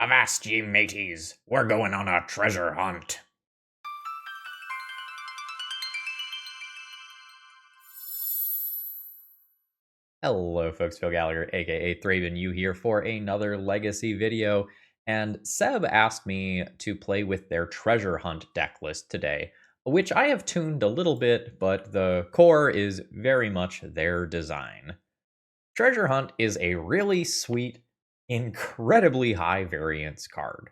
Avast ye mateys, we're going on a treasure hunt. Hello folks, Phil Gallagher, aka ThrabenU here for another Legacy video, and Seb asked me to play with their treasure hunt deck list today, which I have tuned a little bit, but the core is very much their design. Treasure Hunt is a really sweet, incredibly high variance card.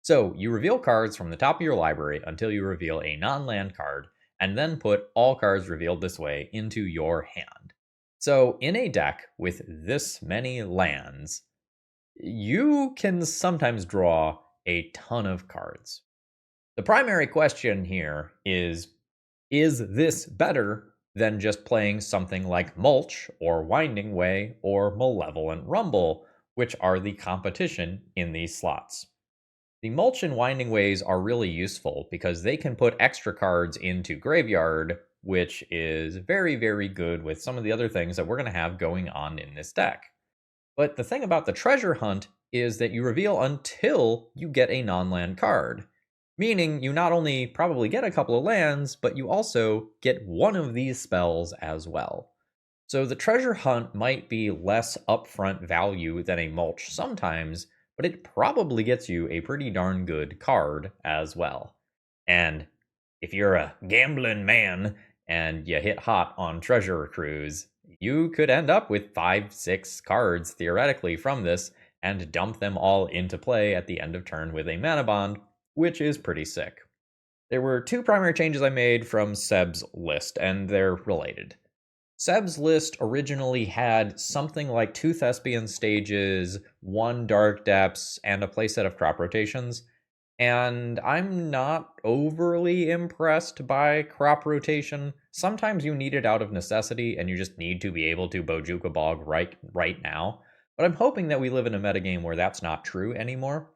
So you reveal cards from the top of your library until you reveal a non-land card, and then put all cards revealed this way into your hand. So in a deck with this many lands, you can sometimes draw a ton of cards. The primary question here is this better than just playing something like Mulch or Winding Way or Malevolent Rumble, which are the competition in these slots? The Mulch and Winding Ways are really useful because they can put extra cards into Graveyard, which is very, very good with some of the other things that we're going to have going on in this deck. But the thing about the Treasure Hunt is that you reveal until you get a non-land card, meaning you not only probably get a couple of lands, but you also get one of these spells as well. So the Treasure Hunt might be less upfront value than a Mulch sometimes, but it probably gets you a pretty darn good card as well. And if you're a gambling man and you hit hot on Treasure Cruise, you could end up with 5-6 cards theoretically from this and dump them all into play at the end of turn with a Manabond, which is pretty sick. There were two primary changes I made from Seb's list, and they're related. Seb's list originally had something like 2 Thespian stages, 1 Dark Depths, and a playset of crop rotations. And I'm not overly impressed by crop rotation. Sometimes you need it out of necessity, and you just need to be able to Bojuka Bog right now. But I'm hoping that we live in a metagame where that's not true anymore.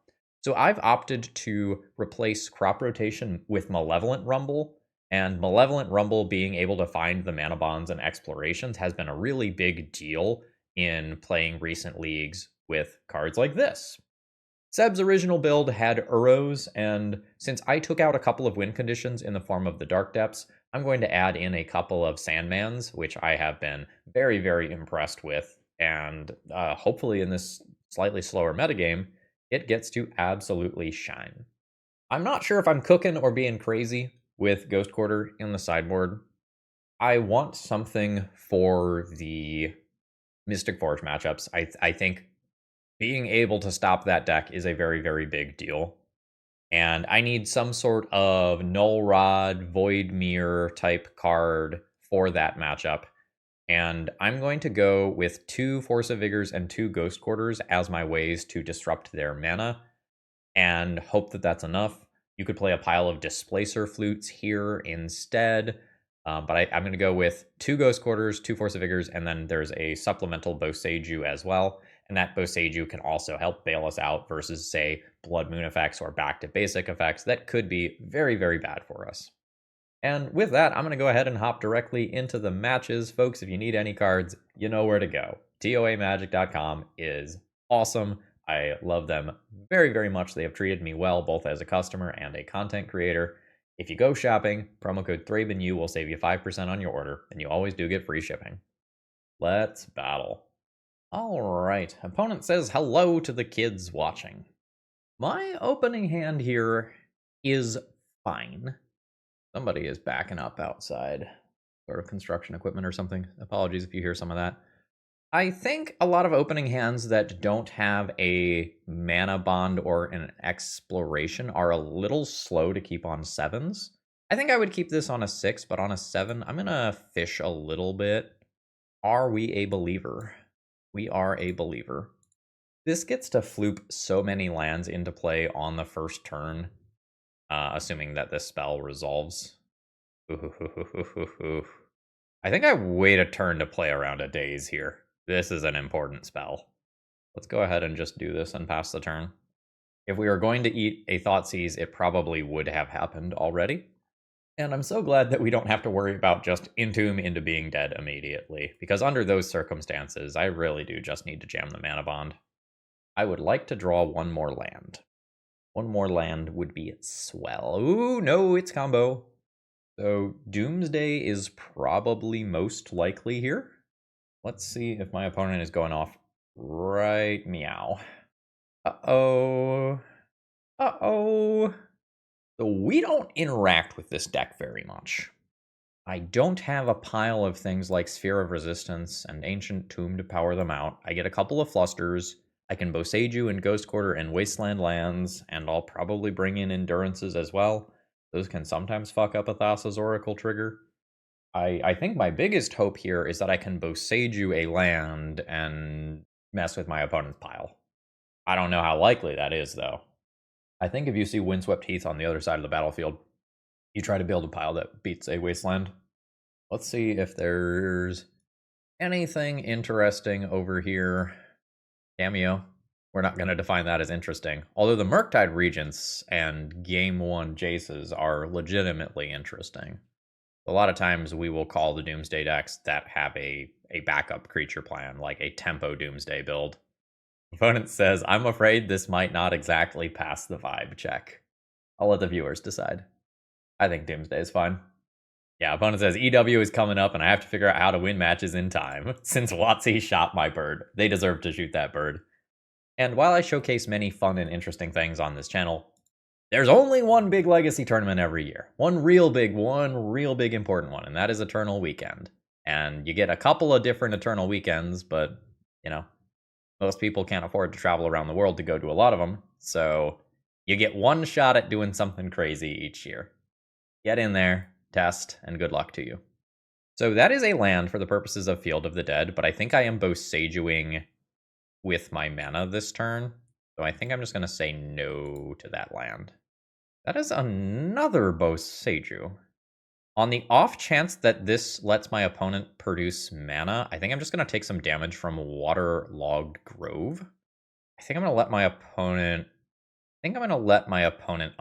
So I've opted to replace crop rotation with Malevolent Rumble, and Malevolent Rumble being able to find the mana bonds and explorations has been a really big deal in playing recent leagues with cards like this. Seb's original build had Uros, and since I took out a couple of win conditions in the form of the Dark Depths, I'm going to add in a couple of Sandmans, which I have been very, very impressed with, and hopefully in this slightly slower metagame, it gets to absolutely shine. I'm not sure if I'm cooking or being crazy with Ghost Quarter in the sideboard. I want something for the Mystic Forge matchups. I think being able to stop that deck is a very, very big deal. And I need some sort of Null Rod, Void Mirror type card for that matchup. And I'm going to go with 2 Force of Vigors and 2 Ghost Quarters as my ways to disrupt their mana, and hope that that's enough. You could play a pile of Displacer Flutes here instead, but I'm going to go with 2 Ghost Quarters, 2 Force of Vigors, and then there's a supplemental Boseiju as well. And that Boseiju can also help bail us out versus, say, Blood Moon effects or back to basic effects that could be very, very bad for us. And with that, I'm going to go ahead and hop directly into the matches. Folks, if you need any cards, you know where to go. TOAmagic.com is awesome. I love them very, very much. They have treated me well, both as a customer and a content creator. If you go shopping, promo code ThrabenU will save you 5% on your order, and you always do get free shipping. Let's battle. All right, opponent says hello to the kids watching. My opening hand here is fine. Somebody is backing up outside, sort of construction equipment or something. Apologies if you hear some of that. I think a lot of opening hands that don't have a mana bond or an exploration are a little slow to keep on 7s. I think I would keep this on a 6, but on a 7, I'm going to fish a little bit. Are we a believer? We are a believer. This gets to floop so many lands into play on the first turn, assuming that this spell resolves. I think I wait a turn to play around a Daze here. This is an important spell. Let's go ahead and just do this and pass the turn. If we were going to eat a Thoughtseize, it probably would have happened already. And I'm so glad that we don't have to worry about just Entomb into being dead immediately, because under those circumstances, I really do just need to jam the Manabond. I would like to draw one more land. One more land would be swell. Ooh, no, it's combo. So Doomsday is probably most likely here. Let's see if my opponent is going off right meow. Uh-oh. Uh-oh. So we don't interact with this deck very much. I don't have a pile of things like Sphere of Resistance and Ancient Tomb to power them out. I get a couple of flusters. I can Boseiju and Ghost Quarter and Wasteland lands, and I'll probably bring in Endurances as well. Those can sometimes fuck up a Thassa's Oracle trigger. I think my biggest hope here is that I can Boseiju a land and mess with my opponent's pile. I don't know how likely that is, though. I think if you see Windswept Heath on the other side of the battlefield, you try to build a pile that beats a Wasteland. Let's see if there's anything interesting over here. Cameo. We're not going to define that as interesting. Although the Murktide Regents and Game 1 Jaces are legitimately interesting. A lot of times we will call the Doomsday decks that have a backup creature plan, like a tempo Doomsday build. Opponent says, I'm afraid this might not exactly pass the vibe check. I'll let the viewers decide. I think Doomsday is fine. Yeah, opponent says, EW is coming up and I have to figure out how to win matches in time. Since WotC shot my bird, they deserve to shoot that bird. And while I showcase many fun and interesting things on this channel, there's only one big Legacy tournament every year. One real big important one, and that is Eternal Weekend. And you get a couple of different Eternal Weekends, but, you know, most people can't afford to travel around the world to go to a lot of them, so you get one shot at doing something crazy each year. Get in there, test, and good luck to you. So that is a land for the purposes of Field of the Dead, but I think I am Boseijuing with my mana this turn, so I think I'm just going to say no to that land. That is another Boseiju. On the off chance that this lets my opponent produce mana, I think I'm just going to take some damage from Waterlogged Grove. I think I'm going to let my opponent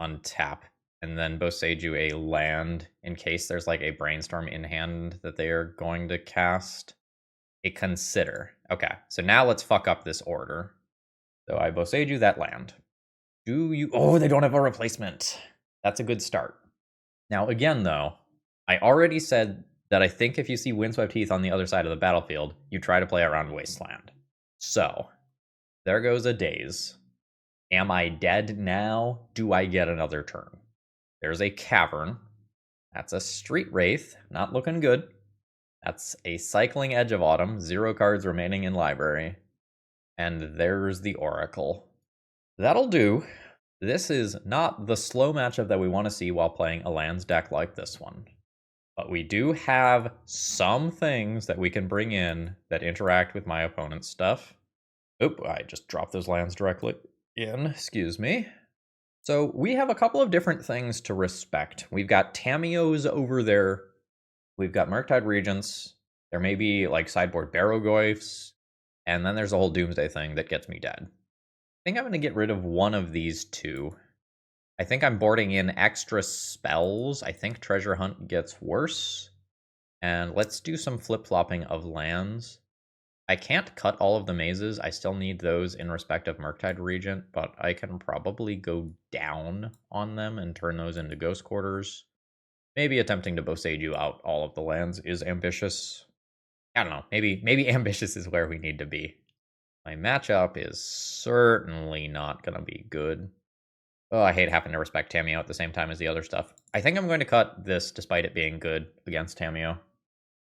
untap and then Boseiju a land in case there's like a Brainstorm in hand that they are going to cast. A Consider. Okay, so now let's fuck up this order. So I Boseiju that land. Oh, they don't have a replacement. That's a good start. Now again though, I already said that I think if you see Windswept Heath on the other side of the battlefield, you try to play around Wasteland. So, there goes a daze. Am I dead now? Do I get another turn? There's a Cavern. That's a Street Wraith. Not looking good. That's a Cycling Edge of Autumn. 0 cards remaining in library. And there's the Oracle. That'll do. This is not the slow matchup that we want to see while playing a lands deck like this one. But we do have some things that we can bring in that interact with my opponent's stuff. Oop, I just dropped those lands directly in, excuse me. So we have a couple of different things to respect. We've got Tamios over there. We've got Murktide Regents. There may be like sideboard Barrogoyfs. And then there's a whole Doomsday thing that gets me dead. I think I'm going to get rid of one of these two. I think I'm boarding in extra spells. I think Treasure Hunt gets worse. And let's do some flip-flopping of lands. I can't cut all of the mazes. I still need those in respect of Murktide Regent, but I can probably go down on them and turn those into Ghost Quarters. Maybe attempting to Boseiju out all of the lands is ambitious. I don't know. Maybe ambitious is where we need to be. My matchup is certainly not going to be good. Oh, I hate having to respect Tamiyo at the same time as the other stuff. I think I'm going to cut this despite it being good against Tamiyo.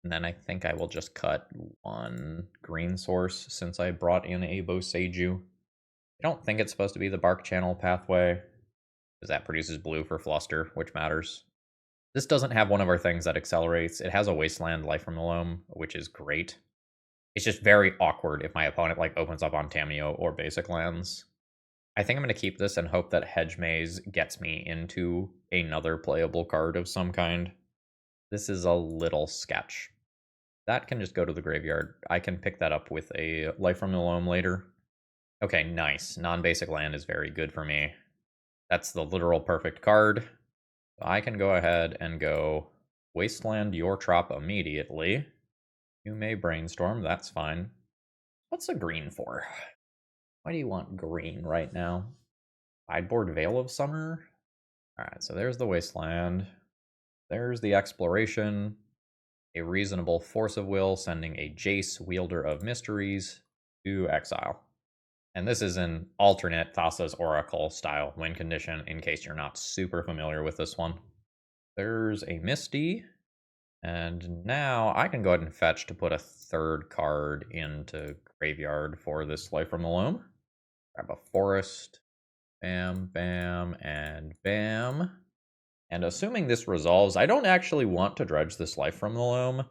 And then I think I will just cut one green source since I brought in a Boseiju. I don't think it's supposed to be the Bark Channel pathway, because that produces blue for Fluster, which matters. This doesn't have one of our things that accelerates. It has a Wasteland Life from the Loam, which is great. It's just very awkward if my opponent like opens up on Tamiyo or basic lands. I think I'm going to keep this and hope that Hedge Maze gets me into another playable card of some kind. This is a little sketch. That can just go to the graveyard. I can pick that up with a Life from the Loam later. Okay, nice. Non-basic land is very good for me. That's the literal perfect card. I can go ahead and go Wasteland your Trop immediately. You may Brainstorm, that's fine. What's a green for? Why do you want green right now? Sideboard Veil of Summer? Alright, so there's the Wasteland. There's the Exploration. A reasonable Force of Will, sending a Jace, Wielder of Mysteries, to exile. And this is an alternate Thassa's Oracle style win condition, in case you're not super familiar with this one. There's a Misty. And now I can go ahead and fetch to put a third card into graveyard for this Life from the Loam. Grab a Forest. Bam, bam, and bam. And assuming this resolves, I don't actually want to dredge this Life from the Loam.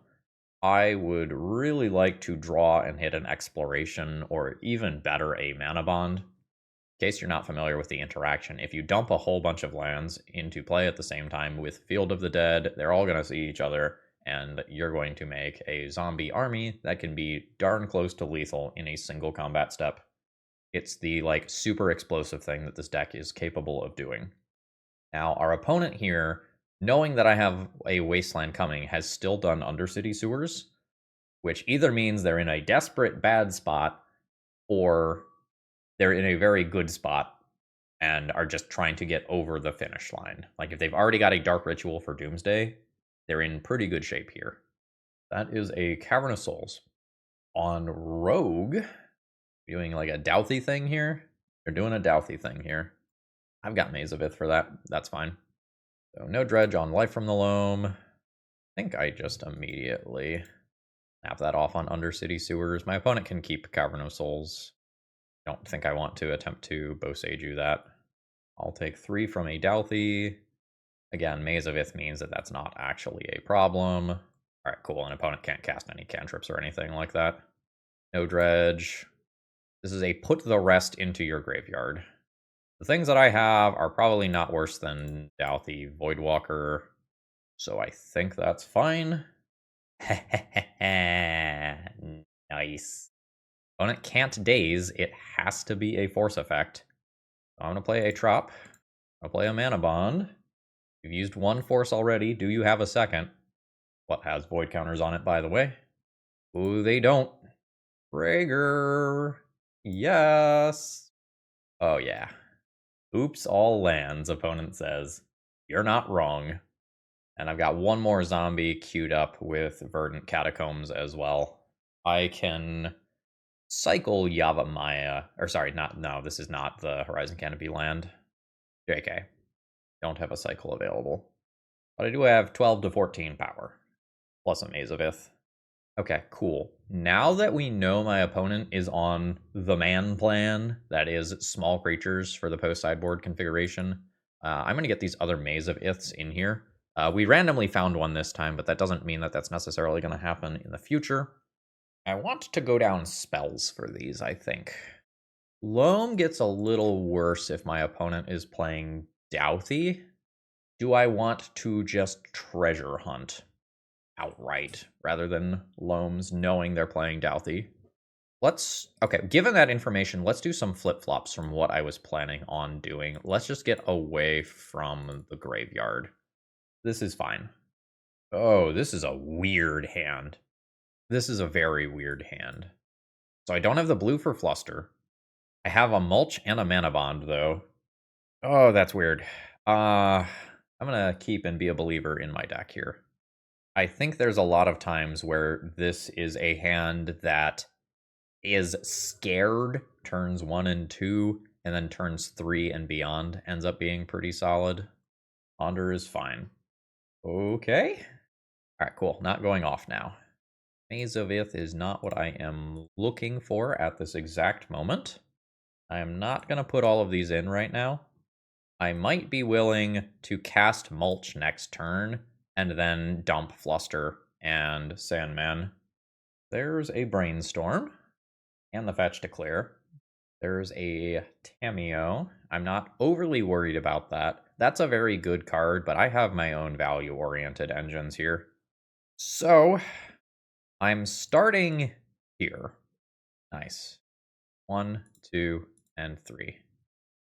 I would really like to draw and hit an Exploration, or even better, a Manabond. In case you're not familiar with the interaction, if you dump a whole bunch of lands into play at the same time with Field of the Dead, they're all going to see each other, and you're going to make a zombie army that can be darn close to lethal in a single combat step. It's the, like, super explosive thing that this deck is capable of doing. Now, our opponent here, knowing that I have a Wasteland coming, has still done Undercity Sewers, which either means they're in a desperate bad spot, or they're in a very good spot and are just trying to get over the finish line. Like, if they've already got a Dark Ritual for Doomsday, they're in pretty good shape here. That is a Cavern of Souls. On Rogue, doing like a Douthy thing here. They're doing a Douthy thing here. I've got Maze of Ith for that. That's fine. So no dredge on Life from the Loam. I think I just immediately snap that off on Undercity Sewers. My opponent can keep Cavern of Souls. I don't think I want to attempt to Boseiju that. I'll take 3 from a Douthy. Again, Maze of Ith means that that's not actually a problem. Alright, cool. An opponent can't cast any cantrips or anything like that. No dredge. This is a put the rest into your graveyard. The things that I have are probably not worse than Douthy Voidwalker, so I think that's fine. Nice. Opponent can't daze, it has to be a force effect. So I'm going to play a Trop. I'll play a Manabond. You've used 1 force already. Do you have a second? What has void counters on it, by the way? Ooh, they don't. Rager. Yes. Oh, yeah. Oops, all lands, opponent says. You're not wrong. And I've got 1 more zombie queued up with Verdant Catacombs as well. I can cycle Yavimaya. Or sorry, no, this is not the Horizon Canopy land. JK. Don't have a cycle available. But I do have 12 to 14 power. Plus a Maze of Ith. Okay, cool. Now that we know my opponent is on the man plan, that is small creatures for the post-sideboard configuration, I'm going to get these other Maze of Iths in here. We randomly found one this time, but that doesn't mean that that's necessarily going to happen in the future. I want to go down spells for these, I think. Loam gets a little worse if my opponent is playing Douthy. Do I want to just treasure hunt outright rather than Loam's knowing they're playing Douthy? Okay, given that information, let's do some flip-flops from what I was planning on doing. Let's just get away from the graveyard. This is fine. Oh, this is a weird hand. This is a very weird hand. So I don't have the blue for Fluster. I have a Mulch and a Manabond, though. Oh, that's weird. I'm gonna keep and be a believer in my deck here. I think there's a lot of times where this is a hand that is scared, turns 1 and 2, and then turns 3 and beyond ends up being pretty solid. Ponder is fine. Okay. Alright, cool. Not going off now. Maze of Ith is not what I am looking for at this exact moment. I am not going to put all of these in right now. I might be willing to cast Mulch next turn and then dump Fluster and Sandman. There's a Brainstorm and the Fetch to clear. There's a Tameo. I'm not overly worried about that. That's a very good card, but I have my own value-oriented engines here. So, I'm starting here. Nice. 1, 2, and 3.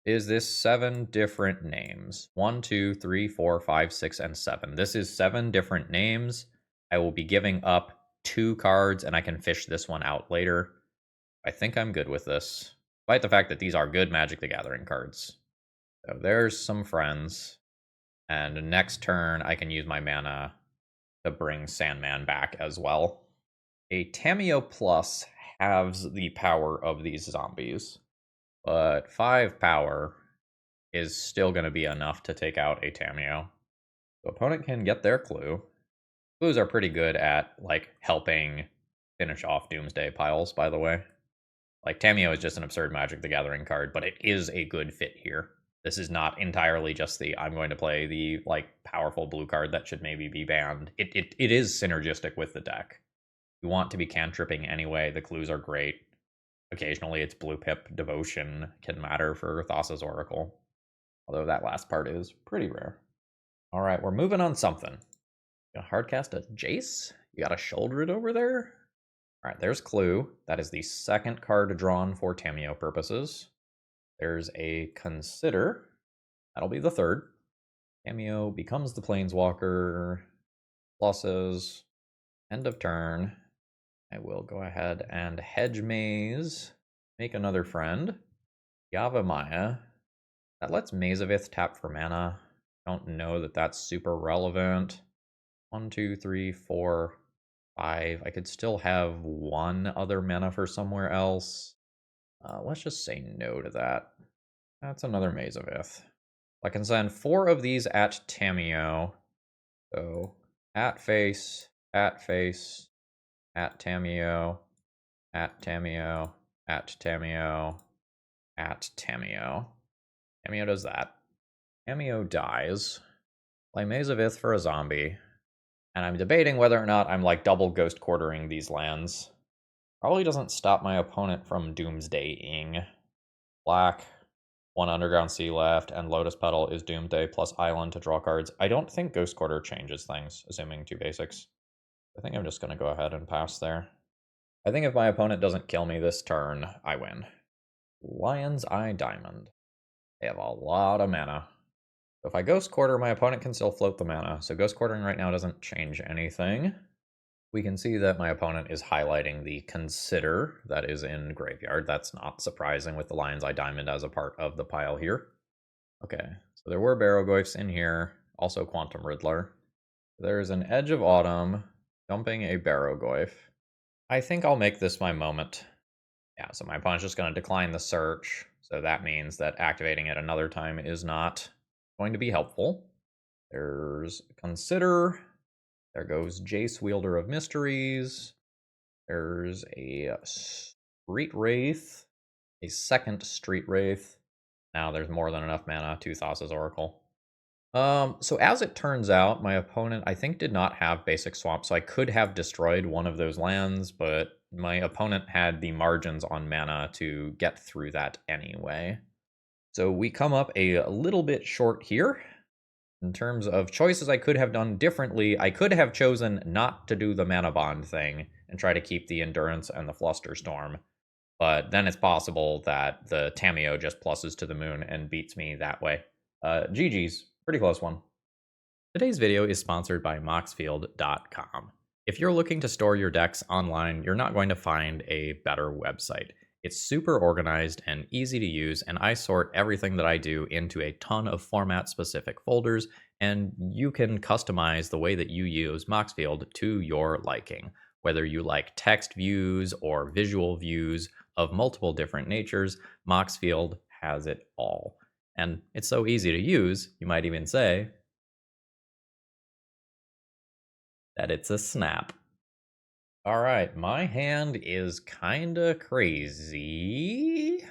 Is this 7 different names? 1, 2, 3, 4, 5, 6, and 7. This is 7 different names. I will be giving up 2 cards, and I can fish this one out later. I think I'm good with this. despite the fact that these are good Magic the Gathering cards. So there's some friends. And next turn, I can use my mana to bring Sandman back as well. A Tamiyo Plus halves the power of these zombies, but 5 power is still going to be enough to take out a Tamiyo. The opponent can get their clue. Clues are pretty good at, like, helping finish off Doomsday piles, by the way. Like, Tamiyo is just an absurd Magic the Gathering card, but it is a good fit here. This is not entirely just the, I'm going to play the, like, powerful blue card that should maybe be banned. It is synergistic with the deck. You want to be cantripping anyway, the clues are great. Occasionally it's blue pip devotion can matter for Thassa's Oracle. Although that last part is pretty rare. Alright, we're moving on something. Gonna hardcast a Jace? You got a shoulder it over there? Alright, there's Clue. That is the second card drawn for Tamiyo purposes. There's a Consider. That'll be the third. Tamiyo becomes the Planeswalker. Pluses. End of turn. I will go ahead and Hedge Maze. Make another friend. Yavimaya. That lets Mazavith tap for mana. Don't know that that's super relevant. 1, 2, 3, 4, 5. I could still have one other mana for somewhere else. Let's just say no to that. That's another Mazavith. I can send 4 of these at Tamiyo. So, at face, at face, at Tamiyo, at Tamiyo, at Tamiyo, at Tamiyo. Tamiyo does that. Tamiyo dies. Play Mazavith for a zombie. And I'm debating whether or not I'm like double ghost quartering these lands. Probably doesn't stop my opponent from Doomsdaying. Black, 1 Underground Sea left, and Lotus Petal is Doomsday plus Island to draw cards. I don't think Ghost Quarter changes things, assuming 2 basics. I think I'm just going to go ahead and pass there. I think if my opponent doesn't kill me this turn, I win. Lion's Eye Diamond. They have a lot of mana. So if I Ghost Quarter, my opponent can still float the mana. So Ghost Quartering right now doesn't change anything. We can see that my opponent is highlighting the Consider that is in Graveyard. That's not surprising with the Lion's Eye Diamond as a part of the pile here. Okay, so there were Barrowgoyfs in here, also Quantum Riddler. There's an Edge of Autumn, dumping a Barrowgoyf. I think I'll make this my moment. Yeah, so my opponent's just going to decline the search, so that means that activating it another time is not going to be helpful. There's Consider. There goes Jace, Wielder of Mysteries. There's a Street Wraith, a second Street Wraith. Now there's more than enough mana to Thassa's Oracle. So as it turns out, my opponent, I think, did not have basic swamp, so I could have destroyed one of those lands, but my opponent had the margins on mana to get through that anyway. So we come up a little bit short here. In terms of choices I could have done differently, I could have chosen not to do the Manabond thing and try to keep the Endurance and the Flusterstorm. But then it's possible that the Tamiyo just pluses to the moon and beats me that way. GG's. Pretty close one. Today's video is sponsored by Moxfield.com. If you're looking to store your decks online, you're not going to find a better website. It's super organized and easy to use, and I sort everything that I do into a ton of format-specific folders, and you can customize the way that you use Moxfield to your liking. Whether you like text views or visual views of multiple different natures, Moxfield has it all. And it's so easy to use, you might even say that it's a snap. All right, my hand is kinda crazy.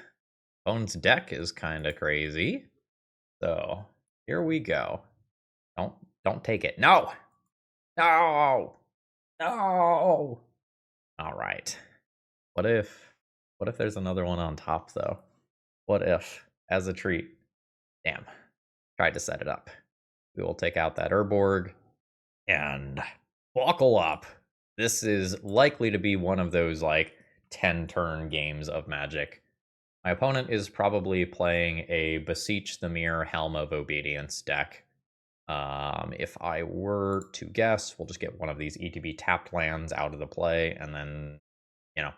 Bones' deck is kinda crazy. So here we go. Don't take it. No! No! No! All right. What if there's another one on top though? What if, as a treat? Damn. Tried to set it up. We will take out that Urborg and buckle up. This is likely to be one of those, like, 10-turn games of Magic. My opponent is probably playing a Beseech the Mirror Helm of Obedience deck. If I were to guess, we'll just get one of these ETB tapped lands out of the play and then,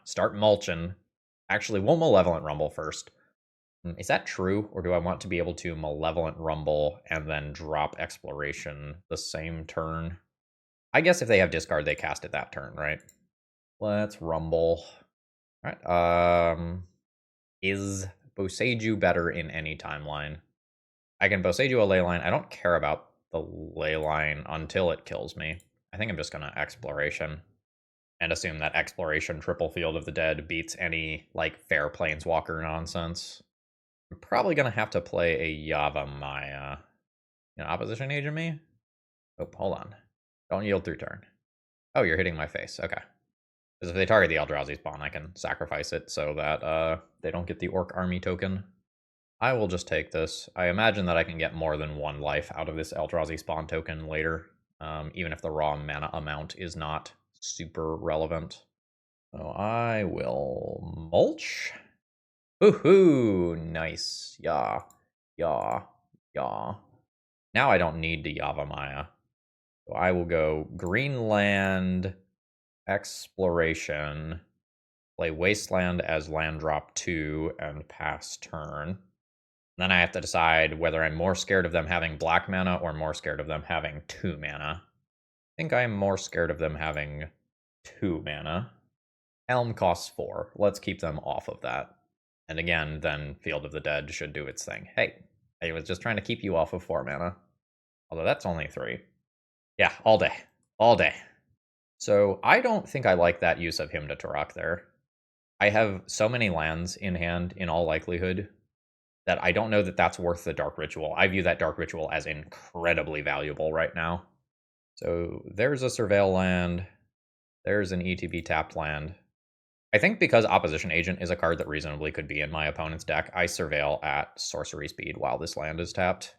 start mulching. Actually, we'll Malevolent Rumble first. Is that true, or do I want to be able to Malevolent Rumble and then drop Exploration the same turn? I guess if they have discard, they cast it that turn, right? Let's Rumble. All right. Is Boseiju better in any timeline? I can Boseiju a Leyline. I don't care about the Leyline until it kills me. I think I'm just gonna Exploration and assume that Exploration triple Field of the Dead beats any, like, fair Planeswalker nonsense. I'm probably gonna have to play a Yavimaya. Opposition Agent me? Oh, hold on. Don't yield through turn. Oh, you're hitting my face. Okay. Because if they target the Eldrazi spawn, I can sacrifice it so that they don't get the Orc Army token. I will just take this. I imagine that I can get more than one life out of this Eldrazi spawn token later, even if the raw mana amount is not super relevant. So I will Mulch. Woohoo! Nice. Yeah. Yeah. Yeah. Now I don't need to Yavimaya. So I will go Greenland, Exploration, play Wasteland as land drop 2, and pass turn. Then I have to decide whether I'm more scared of them having black mana or more scared of them having 2 mana. I think I'm more scared of them having 2 mana. Helm costs 4. Let's keep them off of that. And again, then Field of the Dead should do its thing. Hey, I was just trying to keep you off of 4 mana. Although that's only 3. Yeah, all day. All day. So I don't think I like that use of Hymn to Turok there. I have so many lands in hand, in all likelihood, that I don't know that that's worth the Dark Ritual. I view that Dark Ritual as incredibly valuable right now. So there's a Surveil land. There's an ETB tapped land. I think because Opposition Agent is a card that reasonably could be in my opponent's deck, I Surveil at sorcery speed while this land is tapped.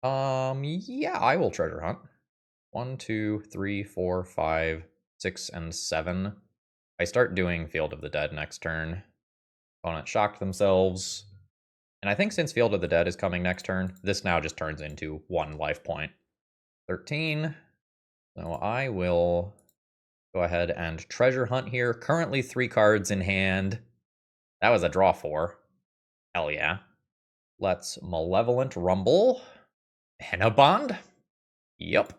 Yeah, I will Treasure Hunt. 1, 2, 3, 4, 5, 6, and 7. I start doing Field of the Dead next turn. Opponent shocked themselves. And I think since Field of the Dead is coming next turn, this now just turns into 1 life point. 13. So I will go ahead and Treasure Hunt here. Currently 3 cards in hand. That was a draw 4. Hell yeah. Let's Malevolent Rumble. Manabond. Yep.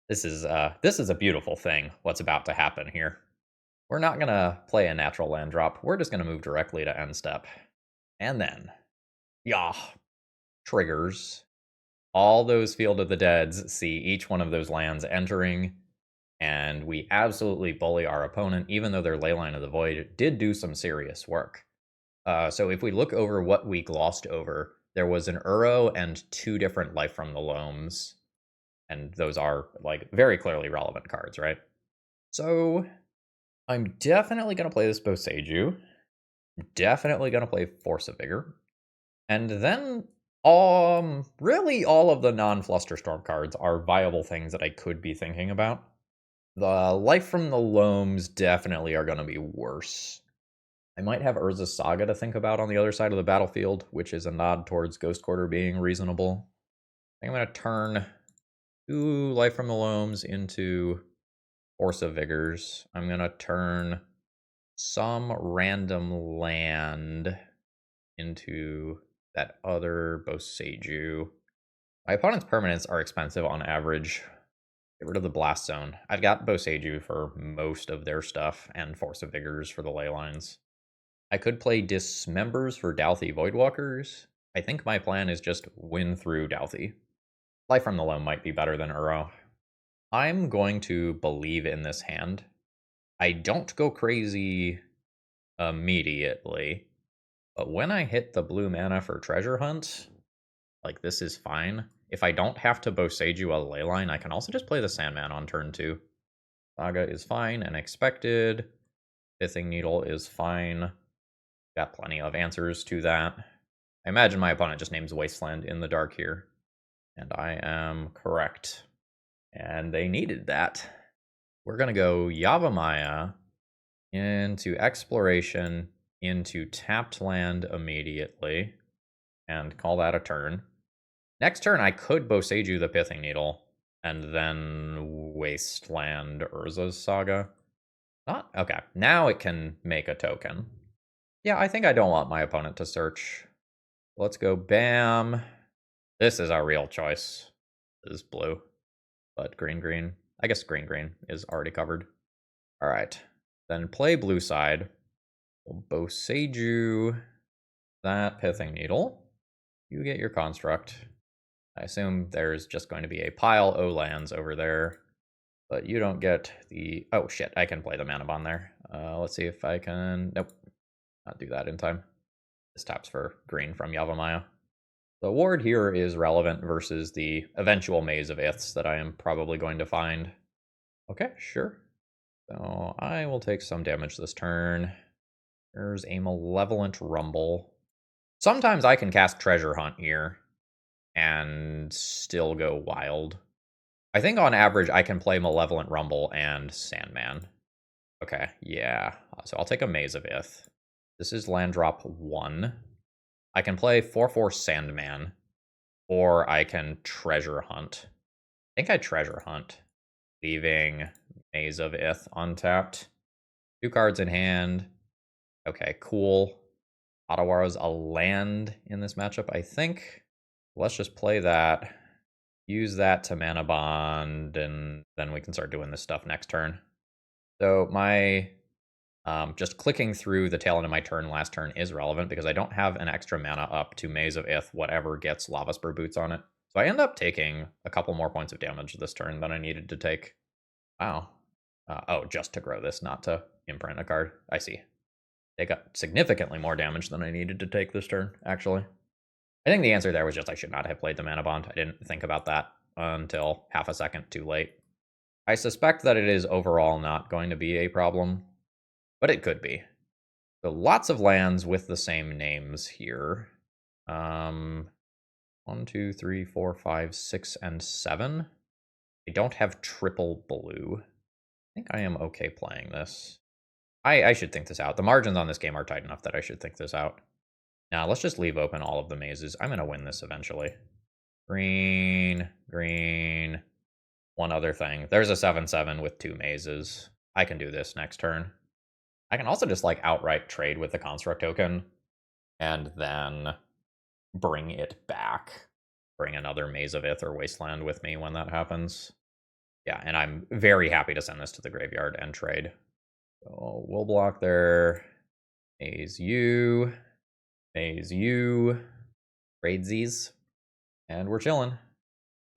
This is a beautiful thing, what's about to happen here. We're not gonna play a natural land drop. We're just gonna move directly to end step. And then, yeah, triggers. All those Field of the Deads see each one of those lands entering, and we absolutely bully our opponent, even though their Leyline of the Void did do some serious work. So if we look over what we glossed over, there was an Uro and 2 different Life from the Loams, and those are, like, very clearly relevant cards, right? So I'm definitely going to play this Boseiju. Definitely going to play Force of Vigor. And then, really all of the non-Flusterstorm cards are viable things that I could be thinking about. The Life from the Loams definitely are going to be worse. I might have Urza's Saga to think about on the other side of the battlefield, which is a nod towards Ghost Quarter being reasonable. I think I'm going to turn 2 Life from the Loams into Force of Vigors. I'm going to turn some random land into that other Boseiju. My opponent's permanents are expensive on average. Get rid of the Blast Zone. I've got Boseiju for most of their stuff, and Force of Vigors for the ley lines. I could play Dismembers for Dalthy Voidwalkers. I think my plan is just win through Dalthy. Life from the Loam might be better than Uro. I'm going to believe in this hand. I don't go crazy immediately, but when I hit the blue mana for Treasure Hunt, like, this is fine. If I don't have to Boseiju a Leyline, I can also just play the Sandman on turn 2. Saga is fine and expected. Pithing Needle is fine. Got plenty of answers to that. I imagine my opponent just names Wasteland in the dark here. And I am correct. And they needed that. We're going to go Yavimaya into Exploration, into tapped land immediately, and call that a turn. Next turn, I could Boseiju the Pithing Needle, and then Wasteland Urza's Saga. Not okay. Now it can make a token. Yeah, I think I don't want my opponent to search. Let's go bam. This is our real choice. This is blue, but green. I guess green is already covered. All right, then play blue side. We'll Boseiju that Pithing Needle. You get your construct. I assume there's just going to be a pile O lands over there, but you don't get the... Oh shit, I can play the Manabond there. Let's see if I can... Nope, not do that in time. This taps for green from Yavimaya. The ward here is relevant versus the eventual maze of Iths that I am probably going to find. Okay, sure. So I will take some damage this turn. There's a Malevolent Rumble. Sometimes I can cast Treasure Hunt here and still go wild. I think on average I can play Malevolent Rumble and Sandman. Okay, yeah. So I'll take a Maze of Ith. This is land drop 1. I can play 4/4 Sandman, or I can Treasure Hunt. I think I Treasure Hunt, leaving Maze of Ith untapped. 2 cards in hand. Okay, cool. Otawara's a land in this matchup, I think. Let's just play that. Use that to Manabond, and then we can start doing this stuff next turn. So my just clicking through the tail end of my turn last turn is relevant because I don't have an extra mana up to Maze of Ith, whatever gets Lava Spur Boots on it. So I end up taking a couple more points of damage this turn than I needed to take. Wow. Oh, just to grow this, not to imprint a card. I see. They got significantly more damage than I needed to take this turn, actually. I think the answer there was just I should not have played the Manabond. I didn't think about that until half a second too late. I suspect that it is overall not going to be a problem, but it could be. So lots of lands with the same names here. 1, 2, 3, 4, 5, 6, and 7. I don't have triple blue. I think I am okay playing this. I should think this out. The margins on this game are tight enough that I should think this out. Now, let's just leave open all of the mazes. I'm going to win this eventually. Green. One other thing. There's a 7/7 with 2 mazes. I can do this next turn. I can also just, like, outright trade with the construct token and then bring it back. Bring another Maze of Ith or Wasteland with me when that happens. Yeah, and I'm very happy to send this to the graveyard and trade. So we'll block there. Maze U. Trade Z's. And we're chilling.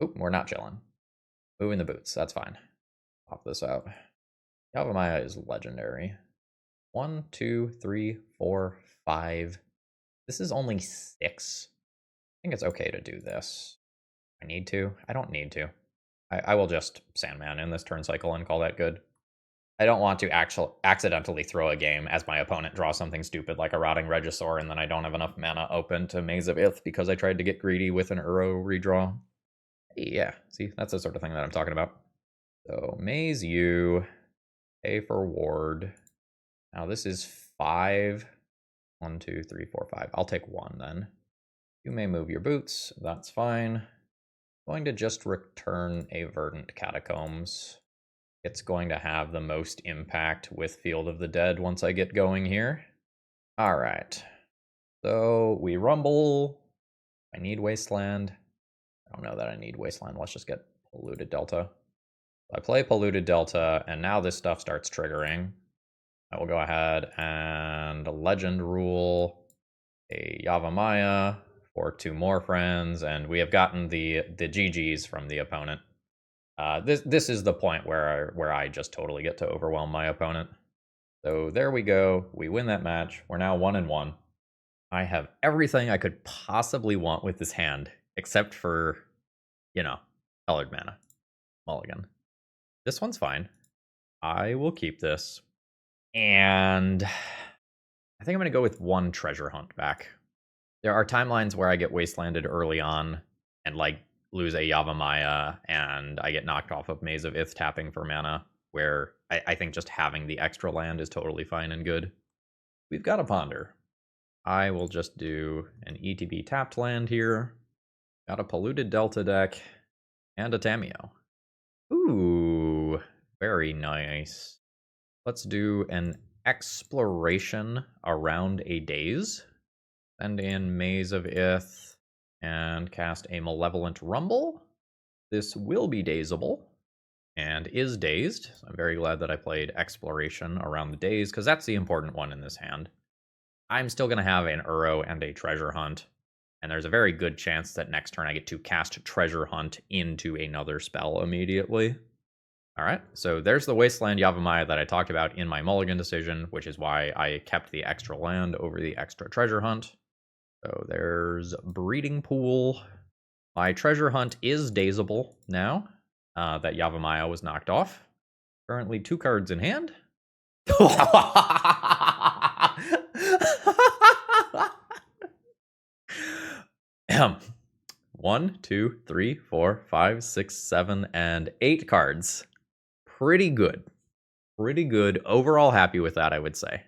Oop, we're not chilling. Moving the boots, that's fine. Pop this out. Yavimaya is legendary. 1, 2, 3, 4, 5. This is only 6. I think it's okay to do this. I need to? I don't need to. I will just Sandman in this turn cycle and call that good. I don't want to accidentally throw a game as my opponent draws something stupid like a Rotting Regisaur, and then I don't have enough mana open to Maze of Ith because I tried to get greedy with an Uro redraw. Yeah, see, that's the sort of thing that I'm talking about. So Maze U, pay for ward. Now this is 5. 1, 2, 3, 4, 5. I'll take 1 then. You may move your boots. That's fine. Going to just return a Verdant Catacombs. It's going to have the most impact with Field of the Dead once I get going here. All right. So we rumble. I need Wasteland. I don't know that I need Wasteland. Let's just get Polluted Delta. I play Polluted Delta, and now this stuff starts triggering. I will go ahead and Legend Rule a Yavimaya for 2 more friends, and we have gotten the GGs from the opponent. This is the point where I just totally get to overwhelm my opponent. So there we go. We win that match. We're now 1-1. I have everything I could possibly want with this hand, except for, you know, colored mana. Mulligan. This one's fine. I will keep this. And I think I'm going to go with 1 Treasure Hunt back. There are timelines where I get wastelanded early on and, like, lose a Yavimaya, and I get knocked off of Maze of Ith tapping for mana, where I think just having the extra land is totally fine and good. We've got a Ponder. I will just do an ETB tapped land here. Got a Polluted Delta deck, and a Tamiyo. Ooh, very nice. Let's do an Exploration around a daze. Send in Maze of Ith and cast a Malevolent Rumble. This will be dazable and is dazed. So I'm very glad that I played Exploration around the daze because that's the important one in this hand. I'm still going to have an Uro and a Treasure Hunt, and there's a very good chance that next turn I get to cast Treasure Hunt into another spell immediately. All right, so there's the Wasteland Yavimaya that I talked about in my Mulligan decision, which is why I kept the extra land over the extra Treasure Hunt. So there's Breeding Pool. My Treasure Hunt is dazable now that Yavimaya was knocked off. Currently 2 cards in hand. One, two, 3, 4, 5, 6, 7, and 8 cards. Pretty good. Pretty good. Overall happy with that, I would say.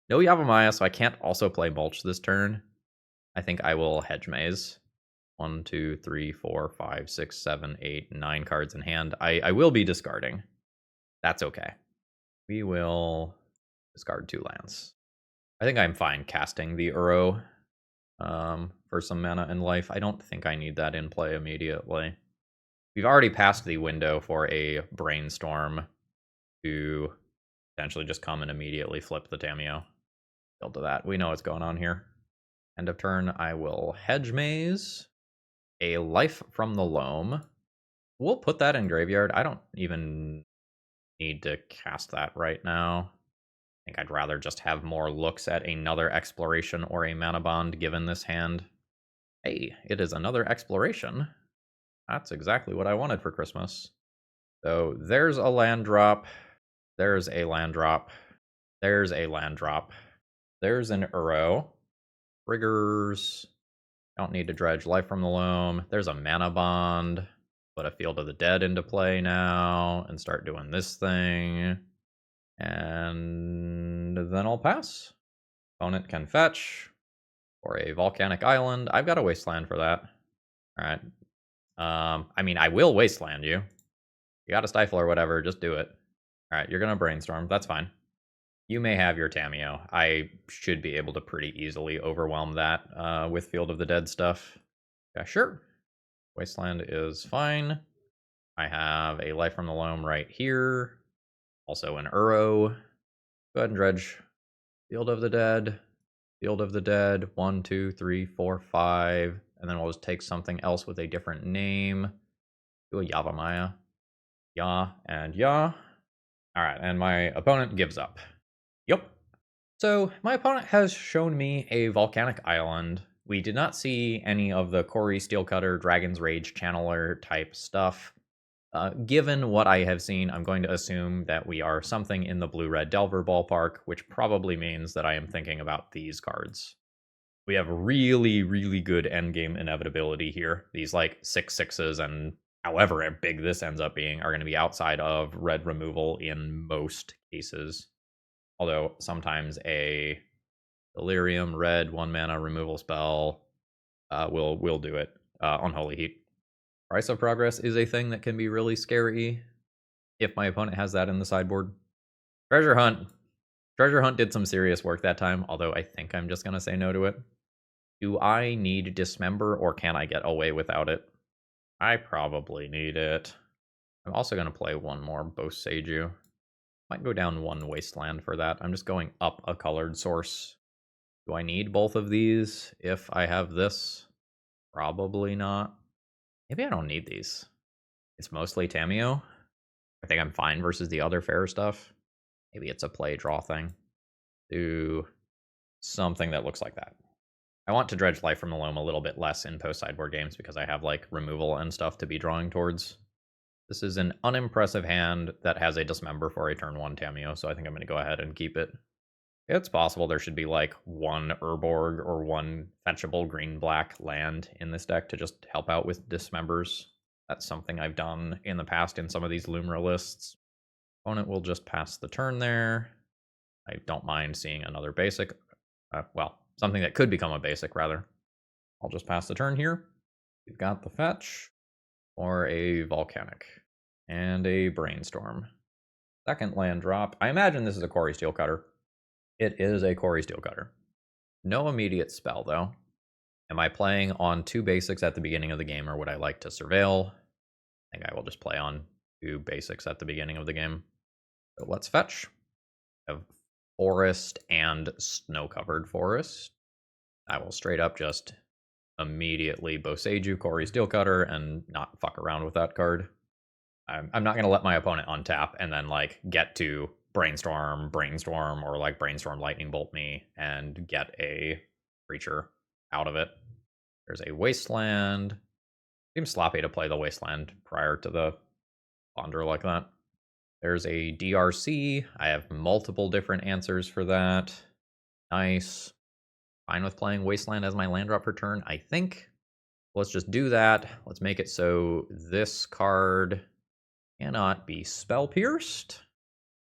No Yavimaya, so I can't also play Mulch this turn. I think I will Hedge Maze. 1, 2, 3, 4, 5, 6, 7, 8, 9 cards in hand. I will be discarding. That's okay. We will discard 2 lands. I think I'm fine casting the Uro for some mana and life. I don't think I need that in play immediately. We've already passed the window for a Brainstorm to potentially just come and immediately flip the Tamiyo. Build to that. We know what's going on here. End of turn, I will Hedge Maze. A Life from the Loam. We'll put that in graveyard. I don't even need to cast that right now. I think I'd rather just have more looks at another Exploration or a Manabond given this hand. Hey, it is another Exploration. That's exactly what I wanted for Christmas. So there's a land drop. There's a land drop. There's a land drop. There's an Uro. Triggers. Don't need to dredge Life from the Loam. There's a Manabond. Put a Field of the Dead into play now and start doing this thing. And then I'll pass. Opponent can fetch for a Volcanic Island. I've got a Wasteland for that. All right. I mean, I will Wasteland you. You got a Stifle or whatever, just do it. All right, you're going to Brainstorm. That's fine. You may have your Tamiyo. I should be able to pretty easily overwhelm that with Field of the Dead stuff. Yeah, sure. Wasteland is fine. I have a Life from the Loam right here. Also an Uro. Go ahead and dredge. Field of the Dead. Field of the Dead. 1, 2, 3, 4, 5. And then we'll just take something else with a different name. Do a Yavimaya. Ya and Ya. Alright, and my opponent gives up. Yep. So my opponent has shown me a Volcanic Island. We did not see any of the Kori, Steelcutter, Dragon's Rage, Channeler type stuff. Given what I have seen, I'm going to assume that we are something in the blue-red Delver ballpark, which probably means that I am thinking about these cards. We have really, really good endgame inevitability here. These like 6/6s and however big this ends up being are going to be outside of red removal in most cases. Although sometimes a Delirium red 1-mana removal spell will do it. Unholy Heat. Price of Progress is a thing that can be really scary if my opponent has that in the sideboard. Treasure Hunt. Treasure Hunt did some serious work that time, although I think I'm just going to say no to it. Do I need Dismember or can I get away without it? I probably need it. I'm also going to play one more Boast Seiju. Might go down 1 Wasteland for that. I'm just going up a colored source. Do I need both of these if I have this? Probably not. Maybe I don't need these. It's mostly Tamiyo. I think I'm fine versus the other fair stuff. Maybe it's a play draw thing. Do something that looks like that. I want to dredge Life from the Loam a little bit less in post-sideboard games because I have like removal and stuff to be drawing towards. This is an unimpressive hand that has a Dismember for a turn 1 Tamiyo, so I think I'm going to go ahead and keep it. It's possible there should be like 1 Urborg or 1 fetchable green-black land in this deck to just help out with Dismembers. That's something I've done in the past in some of these Lumra lists. Opponent will just pass the turn there. I don't mind seeing another basic. Well, something that could become a basic, rather. I'll just pass the turn here. We've got the fetch, or a Volcanic, and a Brainstorm. Second land drop. I imagine this is a Kori Steelcutter. It is a Quarry Steelcutter. No immediate spell, though. Am I playing on 2 basics at the beginning of the game, or would I like to surveil? I think I will just play on 2 basics at the beginning of the game. So let's fetch. I have forest and snow-covered forest. I will straight up just immediately Boseiju, Quarry Steelcutter, and not fuck around with that card. I'm not going to let my opponent untap and then, like, get to Brainstorm, or, like, Brainstorm Lightning Bolt me and get a creature out of it. There's a Wasteland. Seems sloppy to play the Wasteland prior to the Ponder like that. There's a DRC. I have multiple different answers for that. Nice. Fine with playing Wasteland as my land drop for turn, I think. Let's just do that. Let's make it so this card cannot be spell pierced.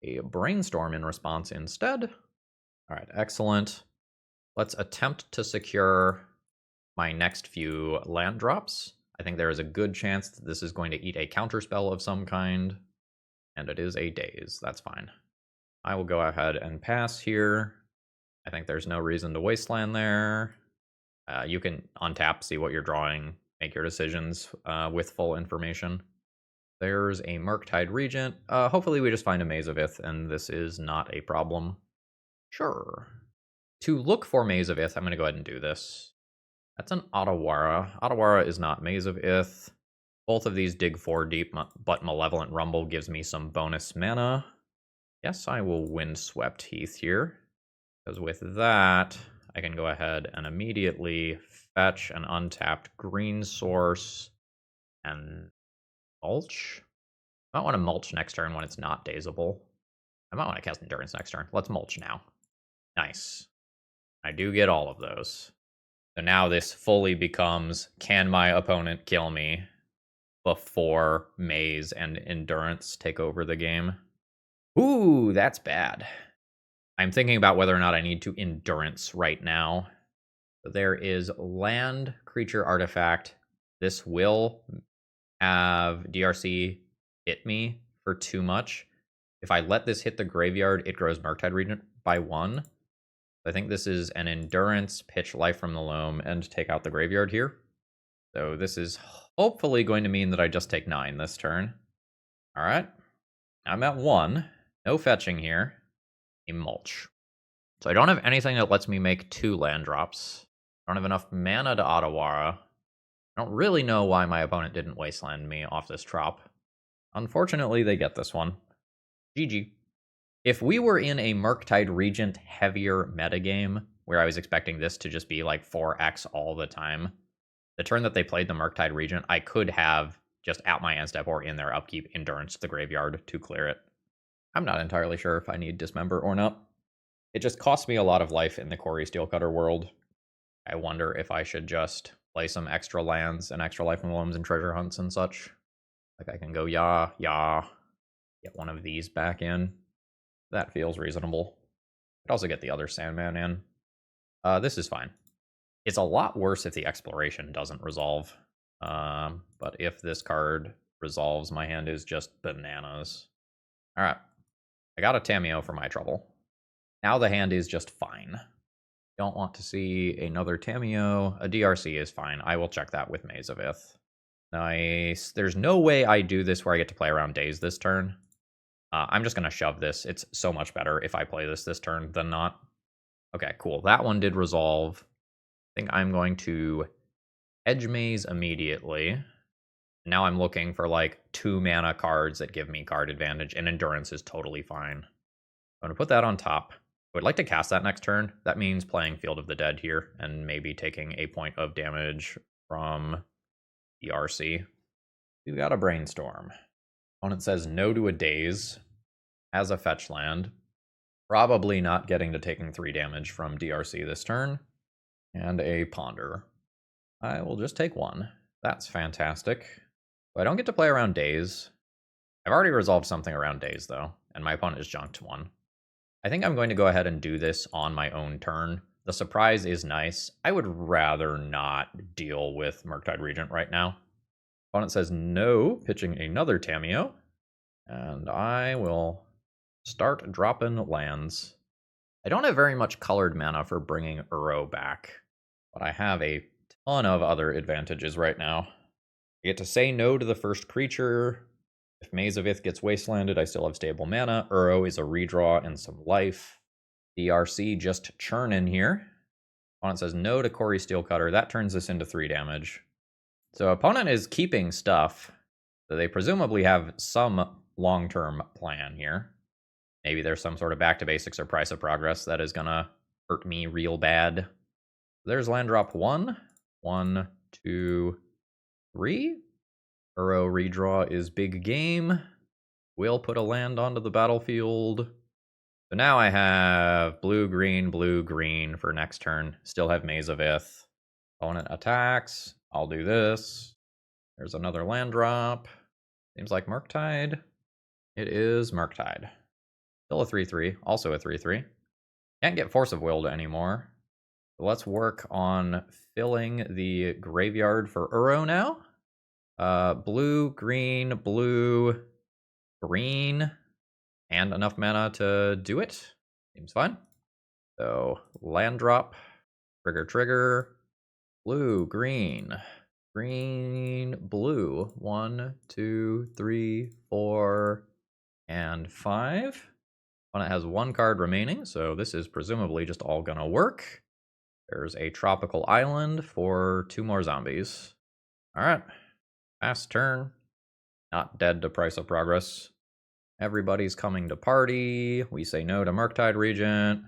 A Brainstorm in response instead. All right, excellent. Let's attempt to secure my next few land drops. I think there is a good chance that this is going to eat a counterspell of some kind. And it is a Daze. That's fine. I will go ahead and pass here. I think there's no reason to Wasteland there. You can untap, see what you're drawing, make your decisions with full information. There's a Murktide Regent. Hopefully we just find a Maze of Ith, and this is not a problem. Sure. To look for Maze of Ith, I'm going to go ahead and do this. That's an Otawara. Otawara is not Maze of Ith. Both of these dig 4 deep, but Malevolent Rumble gives me some bonus mana. Yes, I will Windswept Heath here. Because with that, I can go ahead and immediately fetch an untapped green source and Mulch. I might want to Mulch next turn when it's not Dazeable. I might want to cast Endurance next turn. Let's Mulch now. Nice. I do get all of those. So now this fully becomes, can my opponent kill me before Maze and Endurance take over the game? Ooh, that's bad. I'm thinking about whether or not I need to Endurance right now. There is land, creature, artifact. This will have DRC hit me for too much. If I let this hit the graveyard, it grows Murktide Regent by 1. I think this is an Endurance, pitch Life from the Loam, and take out the graveyard here. So this is hopefully going to mean that I just take 9 this turn. All right. I'm at 1. No fetching here. A Mulch. So I don't have anything that lets me make 2 land drops. I don't have enough mana to Otawara. I don't really know why my opponent didn't Wasteland me off this trop. Unfortunately, they get this one. GG. If we were in a Murktide Regent heavier metagame, where I was expecting this to just be like 4x all the time, the turn that they played the Murktide Regent, I could have just at my end step or in their upkeep Endurance the graveyard to clear it. I'm not entirely sure if I need Dismember or not. It just costs me a lot of life in the Quarry Steelcutter world. I wonder if I should just play some extra lands and extra life from Loams and treasure hunts and such. Like I can go get one of these back in. That feels reasonable. I'd also get the other Sandman in. This is fine. It's a lot worse if the Exploration doesn't resolve. But if this card resolves, my hand is just bananas. All right. I got a Tameo for my trouble. Now the hand is just fine. Don't want to see another Tameo. A DRC is fine. I will check that with Maze of Ith. Nice. There's no way I do this where I get to play around Daze this turn. I'm just going to shove this. It's so much better if I play this turn than not. Okay, cool. That one did resolve. I think I'm going to Edge Maze immediately. Now I'm looking for like 2 mana cards that give me card advantage, and Endurance is totally fine. I'm going to put that on top. I would like to cast that next turn. That means playing Field of the Dead here and maybe taking a point of damage from DRC. We've got a Brainstorm. Opponent says no to a Daze as a fetch land. Probably not getting to taking 3 damage from DRC this turn. And a Ponder. I will just take 1. That's fantastic. I don't get to play around Daze. I've already resolved something around Daze, though, and my opponent is junked 1. I think I'm going to go ahead and do this on my own turn. The surprise is nice. I would rather not deal with Murktide Regent right now. Opponent says no, pitching another Tameo. And I will start dropping lands. I don't have very much colored mana for bringing Uro back, but I have a ton of other advantages right now. I get to say no to the first creature. If Maze of Ith gets wastelanded, I still have stable mana. Uro is a redraw and some life. DRC just churning here. Opponent says no to Corey Steelcutter. That turns this into 3 damage. So opponent is keeping stuff. So they presumably have some long-term plan here. Maybe there's some sort of back to basics or price of progress that is gonna hurt me real bad. There's land drop 1. 1, 2, 3. Uro redraw is big game. Will put a land onto the battlefield. So now I have blue, green for next turn. Still have Maze of Ith. Opponent attacks. I'll do this. There's another land drop. Seems like Murktide. It is Murktide. Still a 3-3. Also a 3-3. Can't get Force of Will anymore. So let's work on filling the graveyard for Uro now. Blue, green, and enough mana to do it. Seems fine. So land drop, trigger, blue, green, blue. 1, 2, 3, 4, and 5. Opponent has 1 card remaining, so this is presumably just all gonna work. There's a tropical island for 2 more zombies. All right, fast turn. Not dead to price of progress. Everybody's coming to party. We say no to Murktide Regent.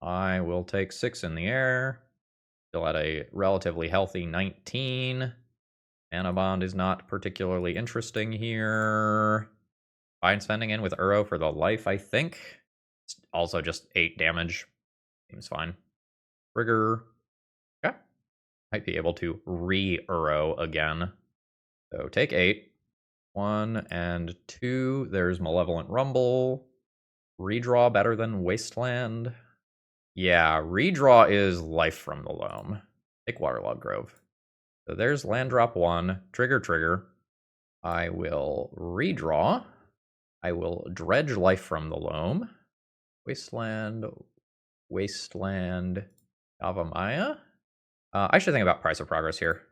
I will take 6 in the air. Still at a relatively healthy 19. Manabond is not particularly interesting here. Fine spending in with Uro for the life, I think. It's also just 8 damage. Seems fine. Trigger. Okay. Might be able to re-Uro again. So take 8. 1 and 2. There's Malevolent Rumble. Redraw better than Wasteland. Yeah, redraw is life from the Loam. Take Waterlog Grove. So there's land drop 1. Trigger. I will redraw. I will dredge life from the Loam. Wasteland. Avamaya. I should think about price of progress here.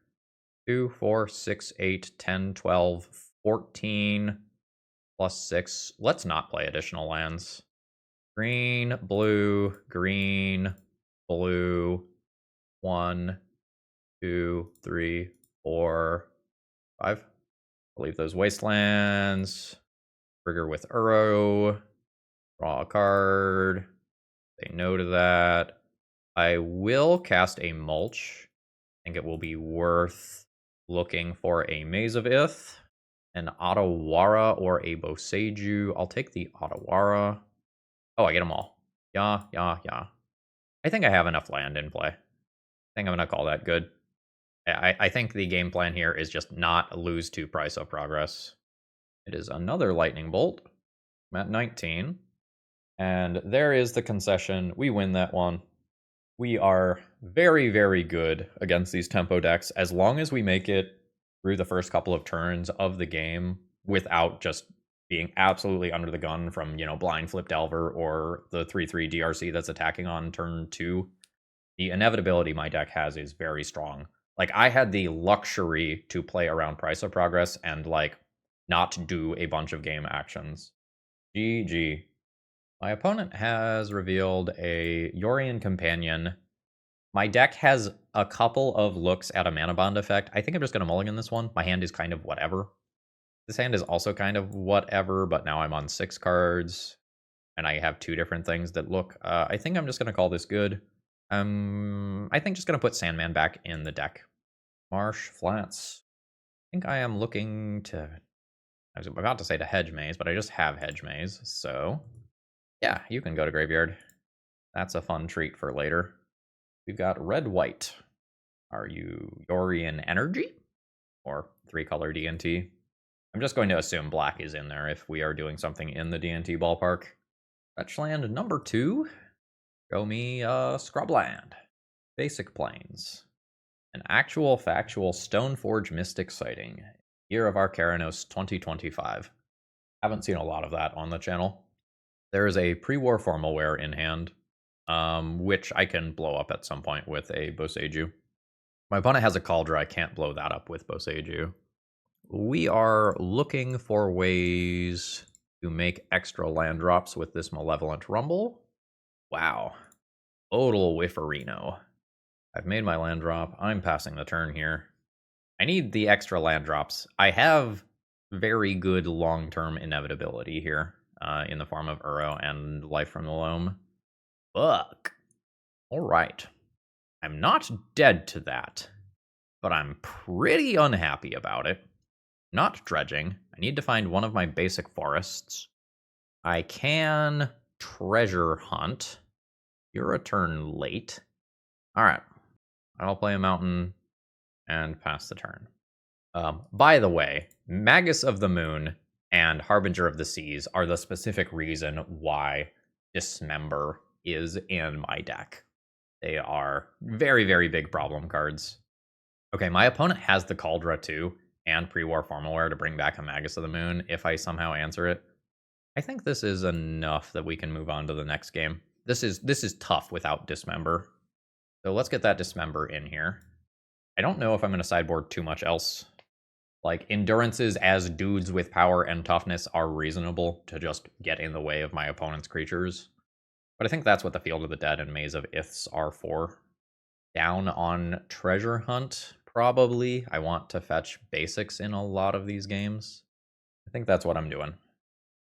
2, 4, 6, 8, 10, 12, 14, plus 6. Let's not play additional lands. Green, blue. 1, 2, 3, 4, 5. I'll leave those wastelands. Trigger with Uro. Draw a card. Say no to that. I will cast a Mulch. I think it will be worth looking for a Maze of Ith, an Otawara, or a Boseiju. I'll take the Otawara. Oh, I get them all. Yeah. I think I have enough land in play. I think I'm going to call that good. I think the game plan here is just not lose to price of progress. It is another lightning bolt. I'm at 19. And there is the concession. We win that one. We are very, very good against these tempo decks as long as we make it through the first couple of turns of the game without just being absolutely under the gun from, blind flip Delver or the 3/3 DRC that's attacking on turn 2. The inevitability my deck has is very strong. Like, I had the luxury to play around price of progress and, not do a bunch of game actions. GG. My opponent has revealed a Yorion Companion. My deck has a couple of looks at a Manabond effect. I think I'm just going to mulligan this one. My hand is kind of whatever. This hand is also kind of whatever, but now I'm on 6 cards. And I have 2 different things that look... I think I'm just going to call this good. I think just going to put Sandman back in the deck. Marsh, Flats. I think I am looking to... I was about to say to Hedge Maze, but I just have Hedge Maze, so... Yeah, you can go to Graveyard. That's a fun treat for later. We've got red-white. Are you Yorion Energy? Or 3-color DNT? I'm just going to assume black is in there if we are doing something in the DNT ballpark. Fetch land number 2. Show me Scrubland. Basic Plains. An actual factual Stoneforge Mystic sighting. Year of Arcaranos 2025. Haven't seen a lot of that on the channel. There is a pre-war formal wear in hand. which I can blow up at some point with a Boseiju. My opponent has a Cauldron. I can't blow that up with Boseiju. We are looking for ways to make extra land drops with this Malevolent Rumble. Wow. Total Whifferino. I've made my land drop. I'm passing the turn here. I need the extra land drops. I have very good long-term inevitability here in the form of Uro and Life from the Loam. Fuck. All right. I'm not dead to that, but I'm pretty unhappy about it. Not dredging. I need to find one of my basic forests. I can treasure hunt. You're a turn late. All right. I'll play a mountain and pass the turn. By the way, Magus of the Moon and Harbinger of the Seas are the specific reason why Dismember is in my deck. They are very, very big problem cards. Okay, my opponent has the Cauldron too, and Pre-War Formalware to bring back a Magus of the Moon if I somehow answer it. I think this is enough that we can move on to the next game. This is tough without Dismember. So let's get that Dismember in here. I don't know if I'm going to sideboard too much else. Like, endurances as dudes with power and toughness are reasonable to just get in the way of my opponent's creatures. But I think that's what the Field of the Dead and Maze of Iths are for. Down on Treasure Hunt, probably. I want to fetch basics in a lot of these games. I think that's what I'm doing.